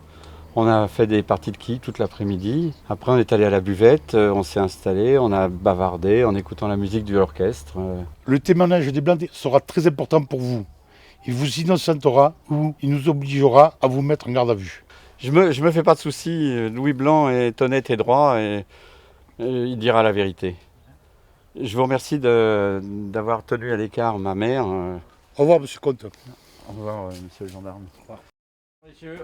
On a fait des parties de quilles toute l'après-midi. Après, on est allé à la buvette, on s'est installé, on a bavardé en écoutant la musique de l'orchestre. Le témoignage des Blancs sera très important pour vous. Il vous innocentera ou il nous obligera à vous mettre en garde à vue. Je me fais pas de soucis. Louis Blanc est honnête et droit et il dira la vérité. Je vous remercie d'avoir tenu à l'écart ma mère. Au revoir, monsieur Comte. Au revoir, monsieur le gendarme. Au revoir. Messieurs,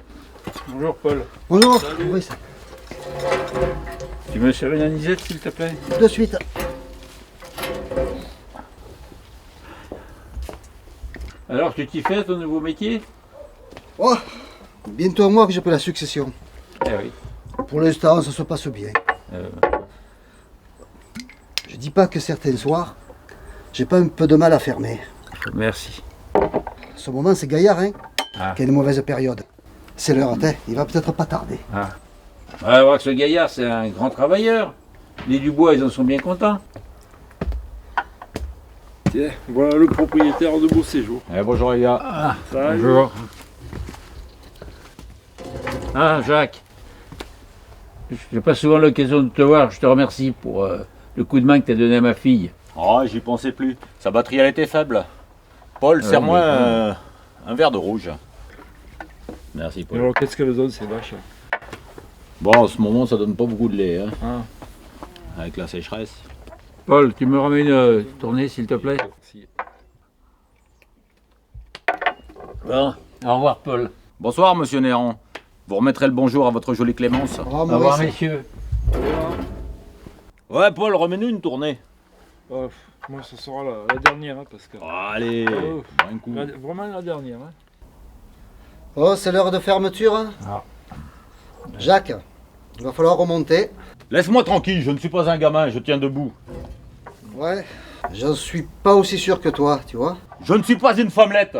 bonjour Paul. Bonjour. Salut. Oui, Tu me sers une anisette s'il te plaît? de suite. Alors tu t'y fais à ton nouveau métier? Oh, bientôt un mois que j'ai pris la succession. Eh oui. Pour l'instant, ça se passe bien. Je dis pas que certains soirs, j'ai pas un peu de mal à fermer. Merci. Ce moment, c'est Gaillard, hein, Ah. qui a une mauvaise période. C'est l'heure, hein, il va peut-être pas tarder. Ah. On va voir que ce Gaillard, c'est un grand travailleur. Les Dubois, ils en sont bien contents. Tiens, voilà le propriétaire de Beauséjour. Bonjour les gars. Ah, Bonjour. Ah, Jacques. J'ai pas souvent l'occasion de te voir. Je te remercie pour le coup de main que tu as donné à ma fille. Oh, j'y pensais plus. Sa batterie, elle était faible. Paul, serre-moi un verre de rouge. Merci, Paul. Alors, qu'est-ce qu'elles donnent ces vaches? Bon, en ce moment, ça donne pas beaucoup de lait, hein, Ah. avec la sécheresse. Paul, tu me remets une tournée, s'il te plaît? Bon, au revoir, Paul. Bonsoir, monsieur Néron. Vous remettrez le bonjour à votre jolie Clémence. Au revoir, Au revoir, Maurice. messieurs. Ouais, Paul, remets-nous une tournée. Moi, ce sera la dernière, hein, parce que... Allez, un coup. Vraiment la dernière. Hein. Oh, c'est l'heure de fermeture. Hein. Jacques, il va falloir remonter. Laisse-moi tranquille, je ne suis pas un gamin, je tiens debout. Ouais, j'en suis pas aussi sûr que toi, tu vois. Je ne suis pas une femmelette.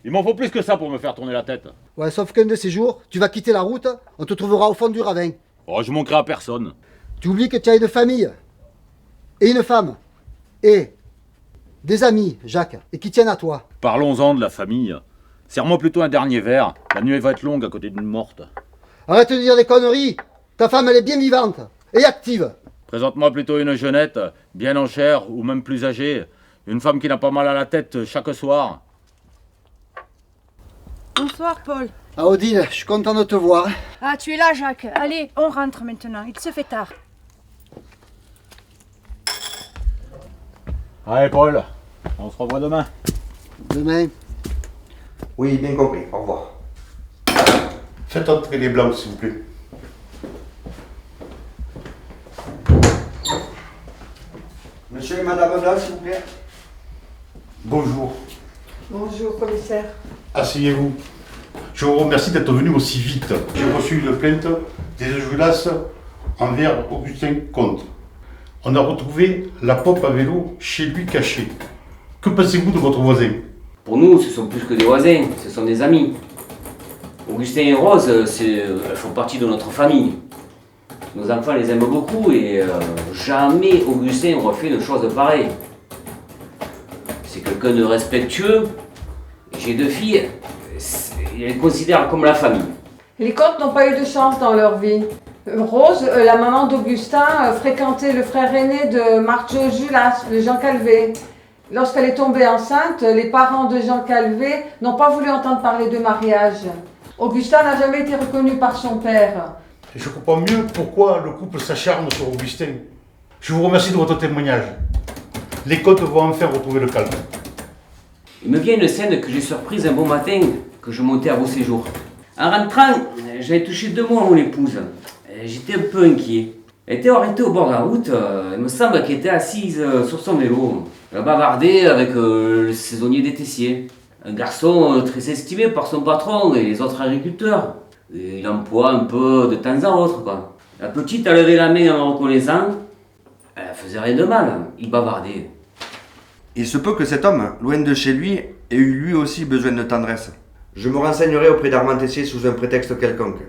Il m'en faut plus que ça pour me faire tourner la tête. Ouais, sauf qu'un de ces jours, tu vas quitter la route, on te trouvera au fond du ravin. Oh, je manquerai à personne. Tu oublies que tu as une famille, et une femme, et des amis, Jacques, et qui tiennent à toi. Parlons-en de la famille. Serre-moi plutôt un dernier verre. La nuit va être longue à côté d'une morte. Arrête de dire des conneries. Ta femme, elle est bien vivante et active. Présente-moi plutôt une jeunette, bien en chair ou même plus âgée. Une femme qui n'a pas mal à la tête chaque soir. Bonsoir Paul. Ah Odile, je suis content de te voir. Ah, tu es là Jacques. Allez, on rentre maintenant, il se fait tard. Allez, Paul, on se revoit demain. Demain. Oui, bien compris. Au revoir. Faites entrer les blancs, s'il vous plaît. Monsieur et Madame Blanc, s'il vous plaît. Bonjour. Bonjour, commissaire. Asseyez-vous. Je vous remercie d'être venu aussi vite. J'ai reçu une plainte des Ojoulas envers Augustin Comte. On a retrouvé la pompe à vélo chez lui cachée. Que pensez-vous de votre voisin? Pour nous, ce sont plus que des voisins, ce sont des amis. Augustin et Rose, elles font partie de notre famille. Nos enfants les aiment beaucoup et jamais Augustin n'aurait fait une chose pareille. C'est quelqu'un de respectueux. J'ai 2 filles, il les considère comme la famille. Les Comtes n'ont pas eu de chance dans leur vie. Rose, la maman d'Augustin, fréquentait le frère aîné de Marthe Julas, le Jean Calvé. Lorsqu'elle est tombée enceinte, les parents de Jean Calvé n'ont pas voulu entendre parler de mariage. Augustin n'a jamais été reconnu par son père. Et je comprends mieux pourquoi le couple s'acharne sur Augustin. Je vous remercie de votre témoignage. Les côtes vont enfin retrouver le calme. Il me vient une scène que j'ai surprise un bon matin que je montais à Beau Séjour. En rentrant, j'avais touché 2 mots à mon épouse. J'étais un peu inquiet. Elle était arrêtée au bord de la route, il me semble qu'elle était assise sur son vélo. Elle bavardait avec le saisonnier des Tessiers. Un garçon très estimé par son patron et les autres agriculteurs. Et il emploie un peu de temps à autre, quoi. La petite a levé la main en me reconnaissant. Elle faisait rien de mal, il bavardait. Il se peut que cet homme, loin de chez lui, ait eu lui aussi besoin de tendresse. Je me renseignerai auprès d'Armand Tessier sous un prétexte quelconque.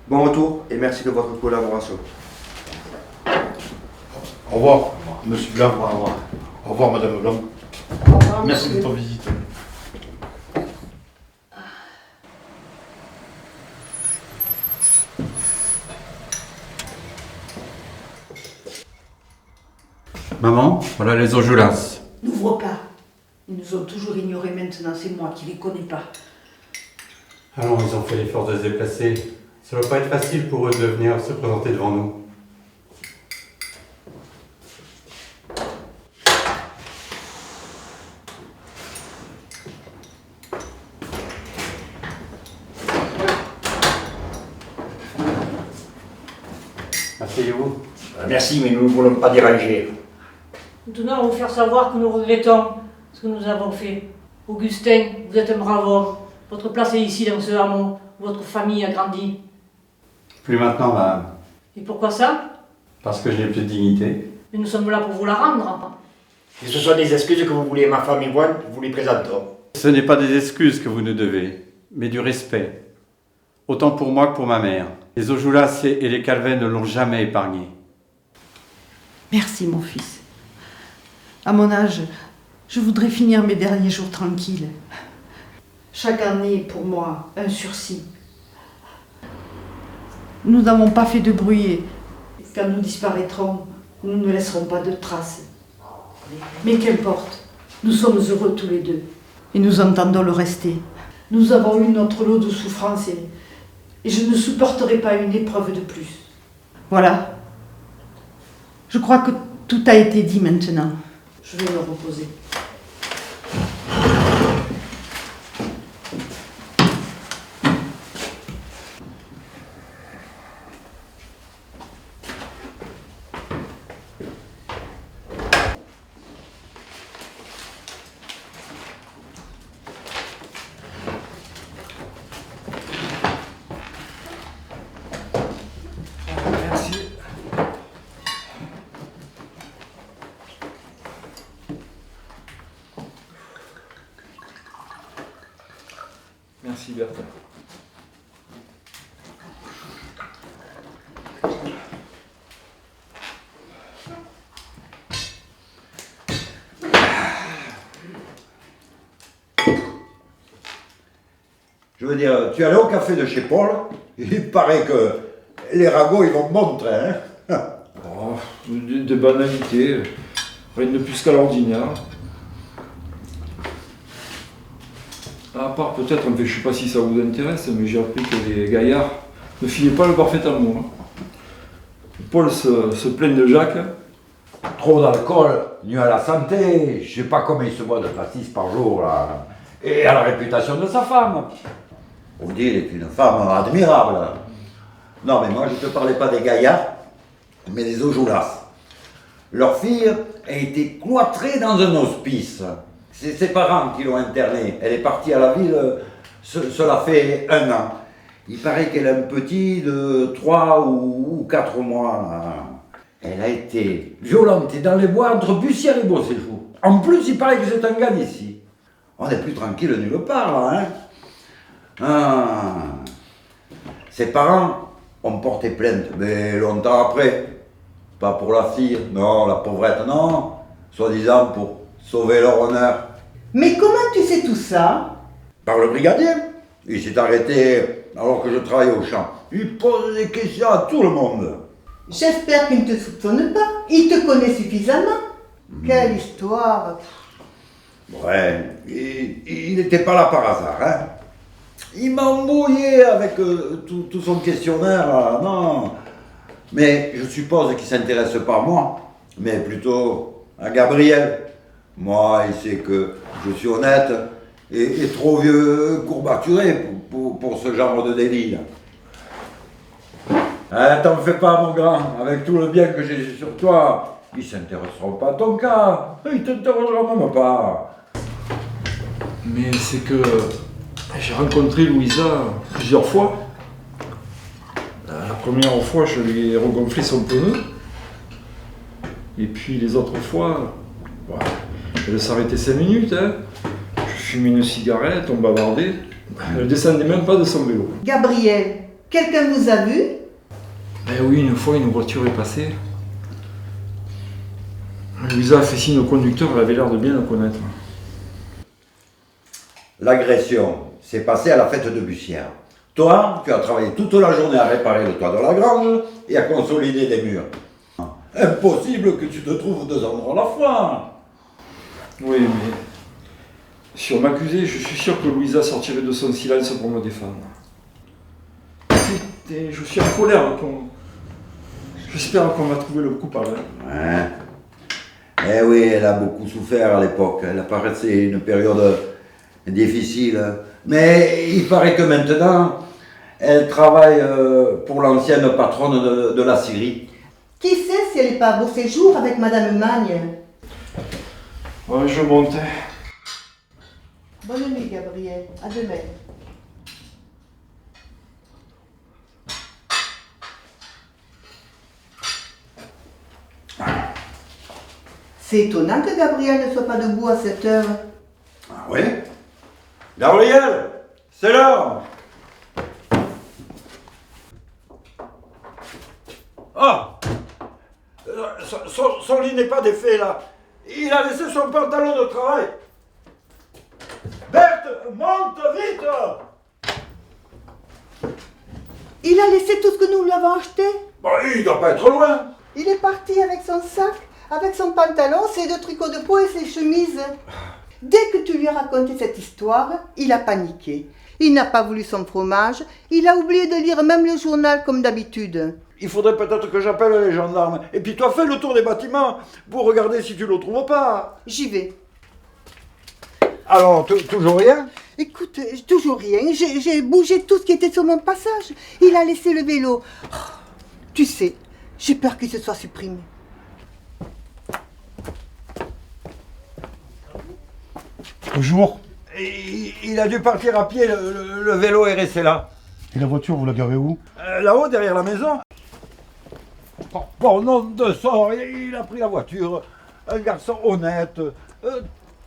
Bon retour et merci de votre collaboration. Au revoir, monsieur Blanc. Au revoir. Au revoir, madame Blanc. Au revoir, merci monsieur. de votre visite. Maman, voilà les Aujulas. N'ouvre pas. Ils nous ont toujours ignorés maintenant, c'est moi qui les connais pas. Allons, ils ont fait l'effort de se déplacer. Ça ne va pas être facile pour eux de venir se présenter devant nous. Asseyez-vous. Merci, mais nous ne voulons pas déranger. Nous tenons à vous faire savoir que nous regrettons ce que nous avons fait. Augustin, vous êtes un brave homme. Votre place est ici dans ce hameau. Votre famille a grandi. Plus maintenant, madame. Et pourquoi ça? Parce que je n'ai plus de dignité. Mais nous sommes là pour vous la rendre. Si ce sont des excuses que vous voulez ma femme et moi, vous les présentons. Ce n'est pas des excuses que vous nous devez, mais du respect. Autant pour moi que pour ma mère. Les Aujulas et les Calvin ne l'ont jamais épargné. Merci, mon fils. À mon âge, je voudrais finir mes derniers jours tranquilles. Chaque année, pour moi, un sursis. Nous n'avons pas fait de bruit. Quand nous disparaîtrons, nous ne laisserons pas de traces. Mais qu'importe, nous sommes heureux tous les deux. Et nous entendons le rester. Nous avons eu notre lot de souffrances et je ne supporterai pas une épreuve de plus. Voilà. Je crois que tout a été dit maintenant. Je vais me reposer. Merci Bertha. Je veux dire, tu es allé au café de chez Paul, il paraît que les ragots ils vont te montrer, hein. Oh, des banalités, rien de plus qu'à l'ordinaire. À part peut-être, je ne sais pas si ça vous intéresse, mais j'ai appris que les gaillards ne filaient pas le parfait amour. Paul se plaint de Jacques. Trop d'alcool, nuit à la santé, je sais pas combien il se boit de pastis par jour là. Et à la réputation de sa femme. On dit qu'elle est une femme admirable. Non, mais moi je ne te parlais pas des gaillards, mais des Aujulas. Leur fille a été cloîtrée dans un hospice. C'est ses parents qui l'ont internée. Elle est partie à la ville, cela fait 1 an. Il paraît qu'elle a un petit de 3 ou 4 mois. Là. Elle a été violentée dans les bois entre Bussière et Beau Séjour. En plus, il paraît que c'est un gars d'ici. On n'est plus tranquille nulle part, là, hein. Ah. Ses parents ont porté plainte, mais longtemps après. Pas pour la fille, non, la pauvrette, non. Soi-disant pour sauver leur honneur. Mais comment tu sais tout ça? Par le brigadier. Il s'est arrêté alors que je travaillais au champ. Il pose des questions à tout le monde. J'espère qu'il ne te soupçonne pas. Il te connaît suffisamment. Quelle histoire. Ouais, il n'était pas là par hasard, hein. Il m'a embrouillé avec tout son questionnaire, là. Non. Mais je suppose qu'il ne s'intéresse pas à moi. mais plutôt à Gabriel. Moi, il sait que je suis honnête et trop vieux courbaturé pour ce genre de délit. T'en fais pas, mon grand, avec tout le bien que j'ai sur toi, ils s'intéresseront pas à ton cas, ils t'interrogeront même pas. Mais c'est que j'ai rencontré Louisa plusieurs fois. La première fois, je lui ai regonflé son pneu. Et puis les autres fois, elle s'arrêtait 5 minutes. Hein. Je fumais une cigarette, on bavardait. Elle descendait même pas de son vélo. Gabriel, quelqu'un vous a vu? Eh oui, une fois, une voiture est passée. Louisa a fait signe au conducteur, elle avait l'air de bien le connaître. L'agression s'est passée à la fête de Bussière. Toi, tu as travaillé toute la journée à réparer le toit de la grange et à consolider les murs. Impossible que tu te trouves 2 endroits à la fois. Oui, mais si on m'accusait, je suis sûr que Louisa sortirait de son silence pour me défendre. Et je suis en colère. J'espère qu'on va trouver le coupable. Ouais. Eh oui, elle a beaucoup souffert à l'époque. Elle a passé une période difficile. Mais il paraît que maintenant, elle travaille pour l'ancienne patronne de la Syrie. Qui sait si elle n'est pas à beau séjour avec Madame Magne? Ouais, je monte. Bonne nuit, Gabriel. À demain. C'est étonnant que Gabriel ne soit pas debout à cette heure. Ah oui? Gabriel, c'est l'heure. Ah, son lit n'est pas défait là. Il a laissé son pantalon de travail. Berthe, monte vite. Il a laissé tout ce que nous lui avons acheté. Bon, il doit pas être loin. Il est parti avec son sac, avec son pantalon, ses 2 tricots de peau et ses chemises. Dès que tu lui as raconté cette histoire, il a paniqué. Il n'a pas voulu son fromage. Il a oublié de lire même le journal comme d'habitude. Il faudrait peut-être que j'appelle les gendarmes. Et puis toi, fais le tour des bâtiments pour regarder si tu le trouves pas. J'y vais. Alors, toujours rien? Écoute, toujours rien. J'ai bougé tout ce qui était sur mon passage. Il a laissé le vélo. Oh, tu sais, j'ai peur qu'il se soit supprimé. Bonjour. Il a dû partir à pied, le vélo est resté là. Et la voiture, vous la garez où? Là-haut, derrière la maison. Bon, nom de sort, il a pris la voiture. Un garçon honnête,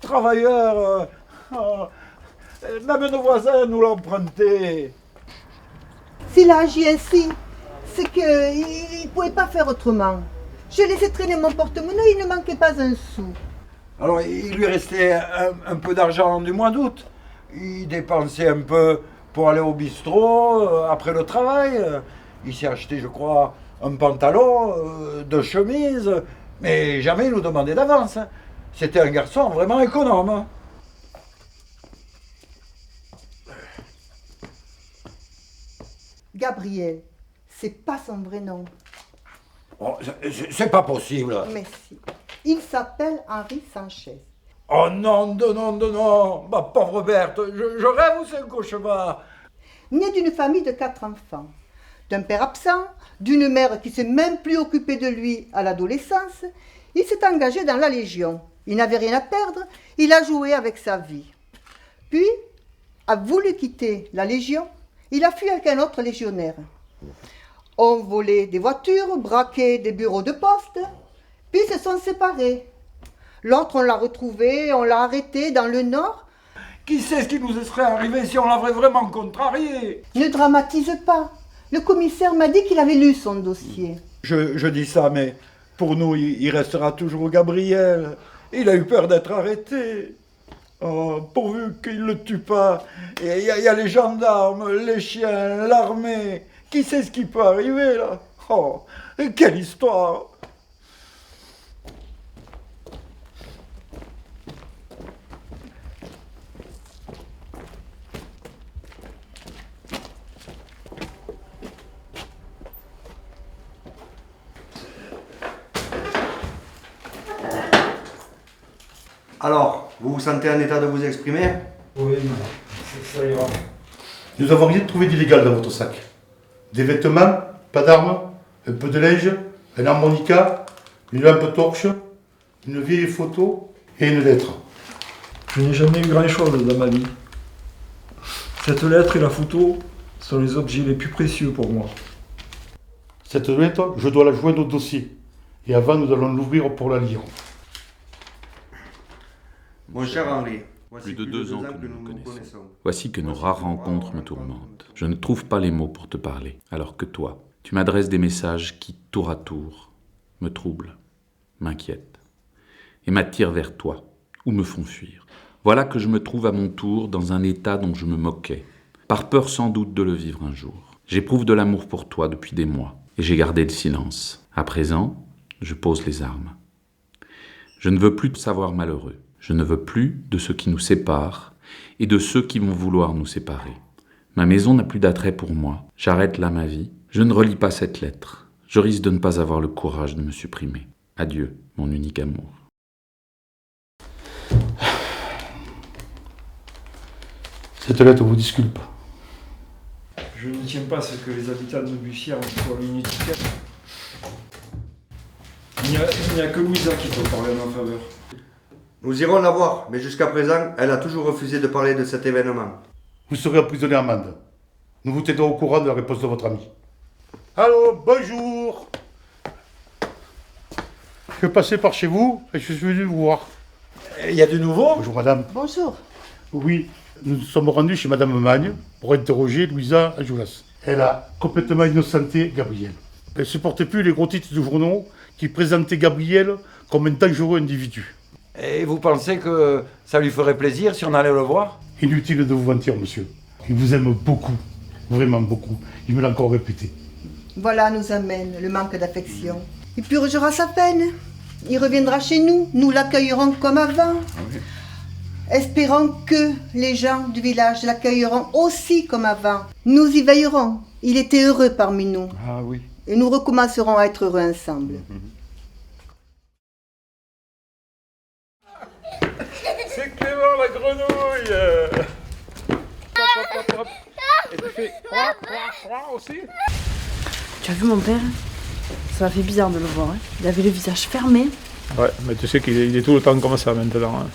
travailleur. Même nos voisins nous l'ont emprunté. S'il a agi ainsi, c'est qu'il ne pouvait pas faire autrement. J'ai laissé traîner mon porte-monnaie, il ne manquait pas un sou. Alors, il lui restait un peu d'argent du mois d'août. Il dépensait un peu pour aller au bistrot après le travail. Il s'est acheté, je crois, un pantalon, 2 chemises, mais jamais il nous demandait d'avance. C'était un garçon vraiment économe. Gabriel, c'est pas son vrai nom. Oh, c'est pas possible. Mais si. Il s'appelle Henri Sanchez. Oh non, non, ma pauvre Berthe, je rêve ou c'est un cauchemar? Né d'une famille de 4 enfants, d'un père absent, d'une mère qui s'est même plus occupée de lui à l'adolescence, il s'est engagé dans la Légion. Il n'avait rien à perdre, il a joué avec sa vie. Puis, a voulu quitter la Légion, il a fui avec un autre légionnaire. On volait des voitures, braquait des bureaux de poste, puis se sont séparés. L'autre, on l'a retrouvé, on l'a arrêté dans le Nord. Qui sait ce qui nous serait arrivé si on l'avait vraiment contrarié? Ne dramatise pas. Le commissaire m'a dit qu'il avait lu son dossier. Je dis ça, mais pour nous, il restera toujours Gabriel. Il a eu peur d'être arrêté. Oh, pourvu qu'il ne le tue pas. Il y a les gendarmes, les chiens, l'armée. Qui sait ce qui peut arriver, là? Oh, quelle histoire! Alors, vous vous sentez en état de vous exprimer? Oui, ça ira. Nous n'avons rien trouvé d'illégal dans votre sac. Des vêtements, pas d'armes, un peu de linge, un harmonica, une lampe torche, une vieille photo et une lettre. Je n'ai jamais eu grand-chose dans ma vie. Cette lettre et la photo sont les objets les plus précieux pour moi. Cette lettre, je dois la joindre au dossier. Et avant, nous allons l'ouvrir pour la lire. Mon cher Henri, voici Plus de 2 ans que nous nous connaissons. Voici que nos rares rencontres me tourmentent. Je ne trouve pas les mots pour te parler, alors que toi, tu m'adresses des messages qui, tour à tour, me troublent, m'inquiètent, et m'attirent vers toi, ou me font fuir. Voilà que je me trouve à mon tour dans un état dont je me moquais, par peur sans doute de le vivre un jour. J'éprouve de l'amour pour toi depuis des mois, et j'ai gardé le silence. À présent, je pose les armes. Je ne veux plus te savoir malheureux. Je ne veux plus de ce qui nous sépare et de ceux qui vont vouloir nous séparer. Ma maison n'a plus d'attrait pour moi. J'arrête là ma vie. Je ne relis pas cette lettre. Je risque de ne pas avoir le courage de me supprimer. Adieu, mon unique amour. Cette lettre vous disculpe. Je ne tiens pas à ce que les habitants de Bussière soient inutiles. Il n'y a que Louisa qui peut parler en ma faveur. Nous irons la voir, mais jusqu'à présent, elle a toujours refusé de parler de cet événement. Vous serez emprisonné à Mende. Nous vous tiendrons au courant de la réponse de votre ami. Allô, bonjour. Je passais par chez vous et je suis venu vous voir. Il y a du nouveau? Bonjour madame. Bonjour. Oui, nous nous sommes rendus chez madame Magne pour interroger Louisa Anjoulas. Elle a complètement innocenté Gabriel. Elle ne supportait plus les gros titres de journaux qui présentaient Gabriel comme un dangereux individu. Et vous pensez que ça lui ferait plaisir si on allait le voir? Inutile de vous mentir, monsieur. Il vous aime beaucoup, vraiment beaucoup. Il me l'a encore répété. Voilà nous amène le manque d'affection. Il purgera sa peine. Il reviendra chez nous. Nous l'accueillerons comme avant. Espérons que les gens du village l'accueilleront aussi comme avant. Nous y veillerons. Il était heureux parmi nous. Ah oui. Et nous recommencerons à être heureux ensemble. C'est Clément la grenouille. Et tu fais aussi. Tu as vu mon père? Ça m'a fait bizarre de le voir. Hein. Il avait le visage fermé. Ouais, mais tu sais qu'il est tout le temps comme ça maintenant. Hein.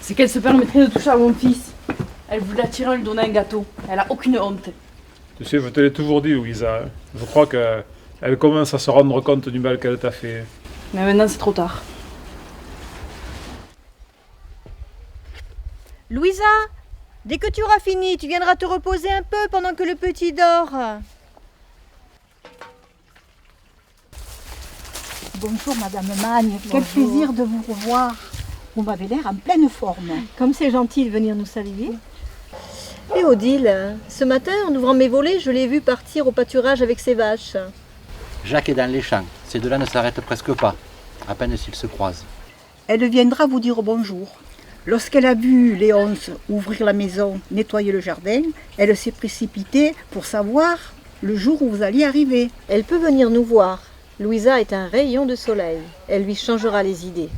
C'est qu'elle se permettrait de toucher à mon fils. Elle voulait attirer, lui donner un gâteau. Elle a aucune honte. Tu sais, je te l'ai toujours dit, Louisa. Hein. Je crois qu'elle commence à se rendre compte du mal qu'elle t'a fait. Mais maintenant, c'est trop tard. Louisa, dès que tu auras fini, tu viendras te reposer un peu pendant que le petit dort. Bonjour Madame Magne, quel plaisir de vous revoir. Vous m'avez l'air en pleine forme. Comme c'est gentil de venir nous saluer. Et Odile, ce matin, en ouvrant mes volets, je l'ai vu partir au pâturage avec ses vaches. Jacques est dans les champs. Ces deux-là ne s'arrêtent presque pas, à peine s'ils se croisent. Elle viendra vous dire bonjour. Lorsqu'elle a vu Léonce ouvrir la maison, nettoyer le jardin, elle s'est précipitée pour savoir le jour où vous alliez arriver. Elle peut venir nous voir. Louisa est un rayon de soleil. Elle lui changera les idées.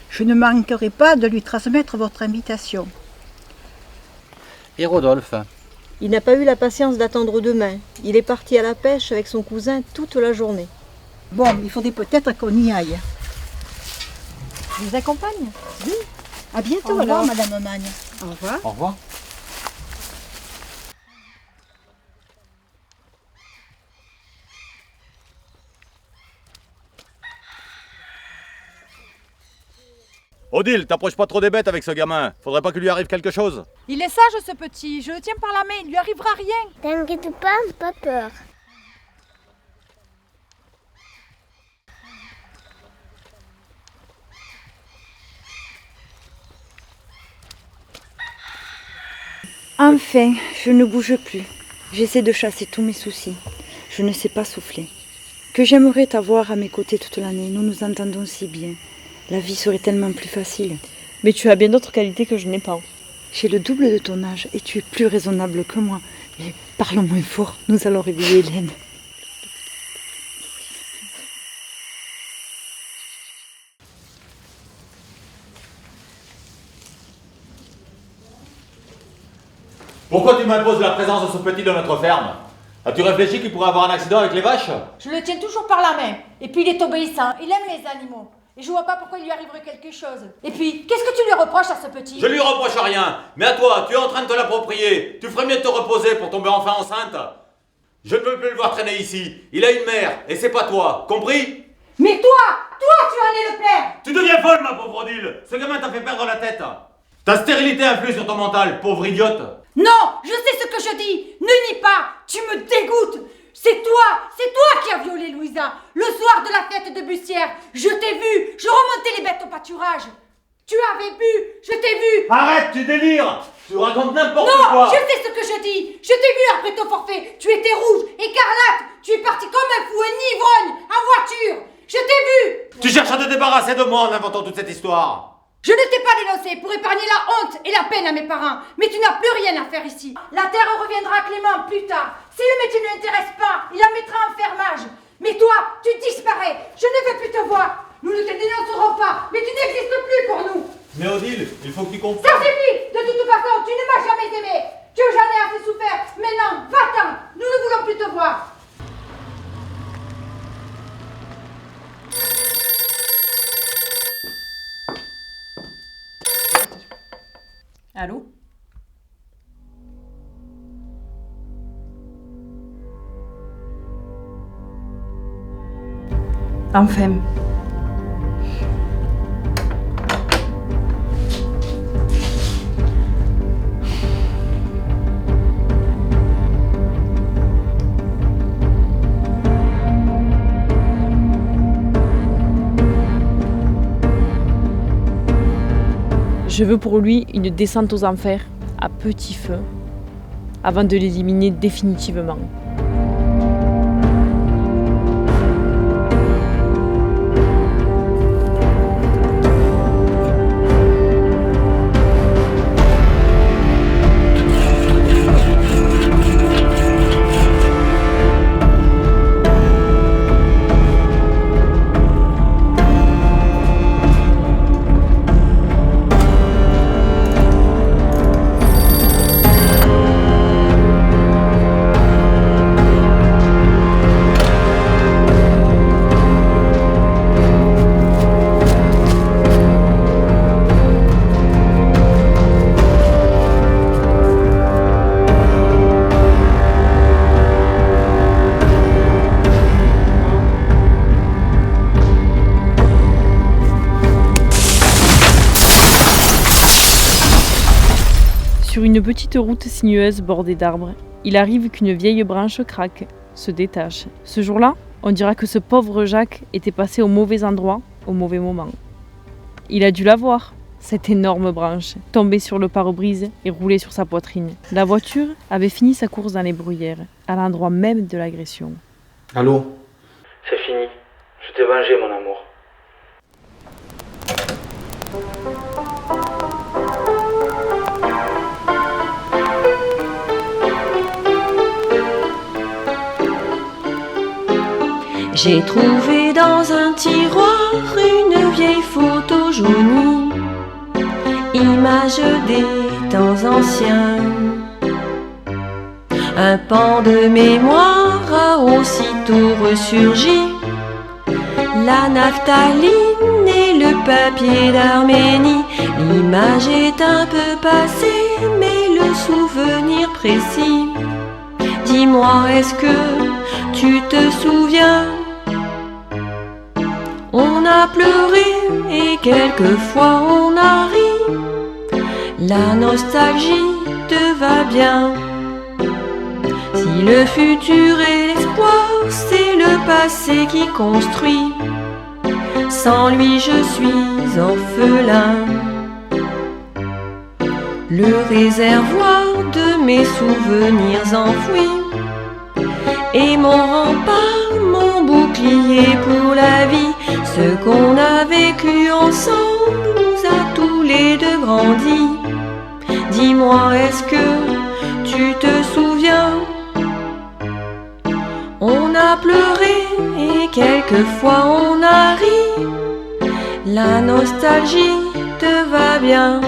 Je ne manquerai pas de lui transmettre votre invitation. Et Rodolphe? Il n'a pas eu la patience d'attendre demain. Il est parti à la pêche avec son cousin toute la journée. Bon, il faudrait peut-être qu'on y aille. Je vous accompagne? Oui. À bientôt. Au revoir, alors. Madame Magne. Au revoir. Au revoir. Odile, t'approches pas trop des bêtes avec ce gamin. Faudrait pas qu'il lui arrive quelque chose. Il est sage ce petit, je le tiens par la main, il lui arrivera rien. T'inquiète pas peur. Enfin, je ne bouge plus. J'essaie de chasser tous mes soucis. Je ne sais pas souffler. Que j'aimerais t'avoir à mes côtés toute l'année. Nous nous entendons si bien. La vie serait tellement plus facile. Mais tu as bien d'autres qualités que je n'ai pas. J'ai le double de ton âge et tu es plus raisonnable que moi. Mais parlons moins fort, nous allons réveiller Hélène. Pourquoi tu m'imposes la présence de ce petit dans notre ferme? As-tu réfléchi qu'il pourrait avoir un accident avec les vaches? Je le tiens toujours par la main. Et puis il est obéissant, il aime les animaux. Et je vois pas pourquoi il lui arriverait quelque chose. Et puis, qu'est-ce que tu lui reproches à ce petit? Je lui reproche rien. Mais à toi, tu es en train de te l'approprier. Tu ferais mieux de te reposer pour tomber enfin enceinte. Je ne veux plus le voir traîner ici. Il a une mère, et c'est pas toi. Compris? Mais toi tu en es le père! Tu deviens folle, ma pauvre Odile. Ce gamin t'a fait perdre la tête. Ta stérilité influe sur ton mental, pauvre idiote. Non, je sais ce que je dis. Ne nie pas, tu me dégoûtes. C'est toi qui as violé Louisa, le soir de la fête de Bussière. Je t'ai vu, je remontais les bêtes au pâturage. Tu avais bu, je t'ai vu. Arrête, tu délires. Tu racontes n'importe quoi. quoi. Non, je sais ce que je dis. Je t'ai vu après ton forfait. Tu étais rouge, écarlate. Tu es parti comme un fou, un ivrogne, en voiture. Je t'ai vu. Tu cherches à te débarrasser de moi en inventant toute cette histoire. Je ne t'ai pas dénoncé pour épargner la honte et la peine à mes parents, mais tu n'as plus rien à faire ici. La terre reviendra à Clément plus tard. Si le métier ne l'intéresse pas, il la mettra en fermage. Mais toi, tu disparais. Je ne veux plus te voir. Nous ne te dénoncerons pas, mais tu n'existes plus pour nous. Mais Odile, il faut que tu comprennes. Ça suffit. De toute façon, tu ne m'as jamais aimé. Que j'en ai assez souffert. Maintenant, va-t'en. Nous ne voulons plus te voir. Allô? Enfin. Je veux pour lui une descente aux enfers, à petit feu, avant de l'éliminer définitivement. Sur une petite route sinueuse bordée d'arbres, il arrive qu'une vieille branche craque, se détache. Ce jour-là, on dira que ce pauvre Jacques était passé au mauvais endroit, au mauvais moment. Il a dû la voir, cette énorme branche, tomber sur le pare-brise et rouler sur sa poitrine. La voiture avait fini sa course dans les bruyères, à l'endroit même de l'agression. Allô? C'est fini. Je t'ai vengé, mon amour. J'ai trouvé dans un tiroir une vieille photo jaunie, image des temps anciens. Un pan de mémoire a aussitôt ressurgi, la naphtaline et le papier d'Arménie. L'image est un peu passée, mais le souvenir précis. Dis-moi, est-ce que tu te souviens? On a pleuré et quelquefois on a ri. La nostalgie te va bien. Si le futur est l'espoir, c'est le passé qui construit. Sans lui je suis orphelin. Le réservoir de mes souvenirs enfouis et mon rempart, mon bouclier pour la vie. Ce qu'on a vécu ensemble nous a tous les deux grandis. Dis-moi, est-ce que tu te souviens a pleuré et quelquefois on a ri. La nostalgie te va bien.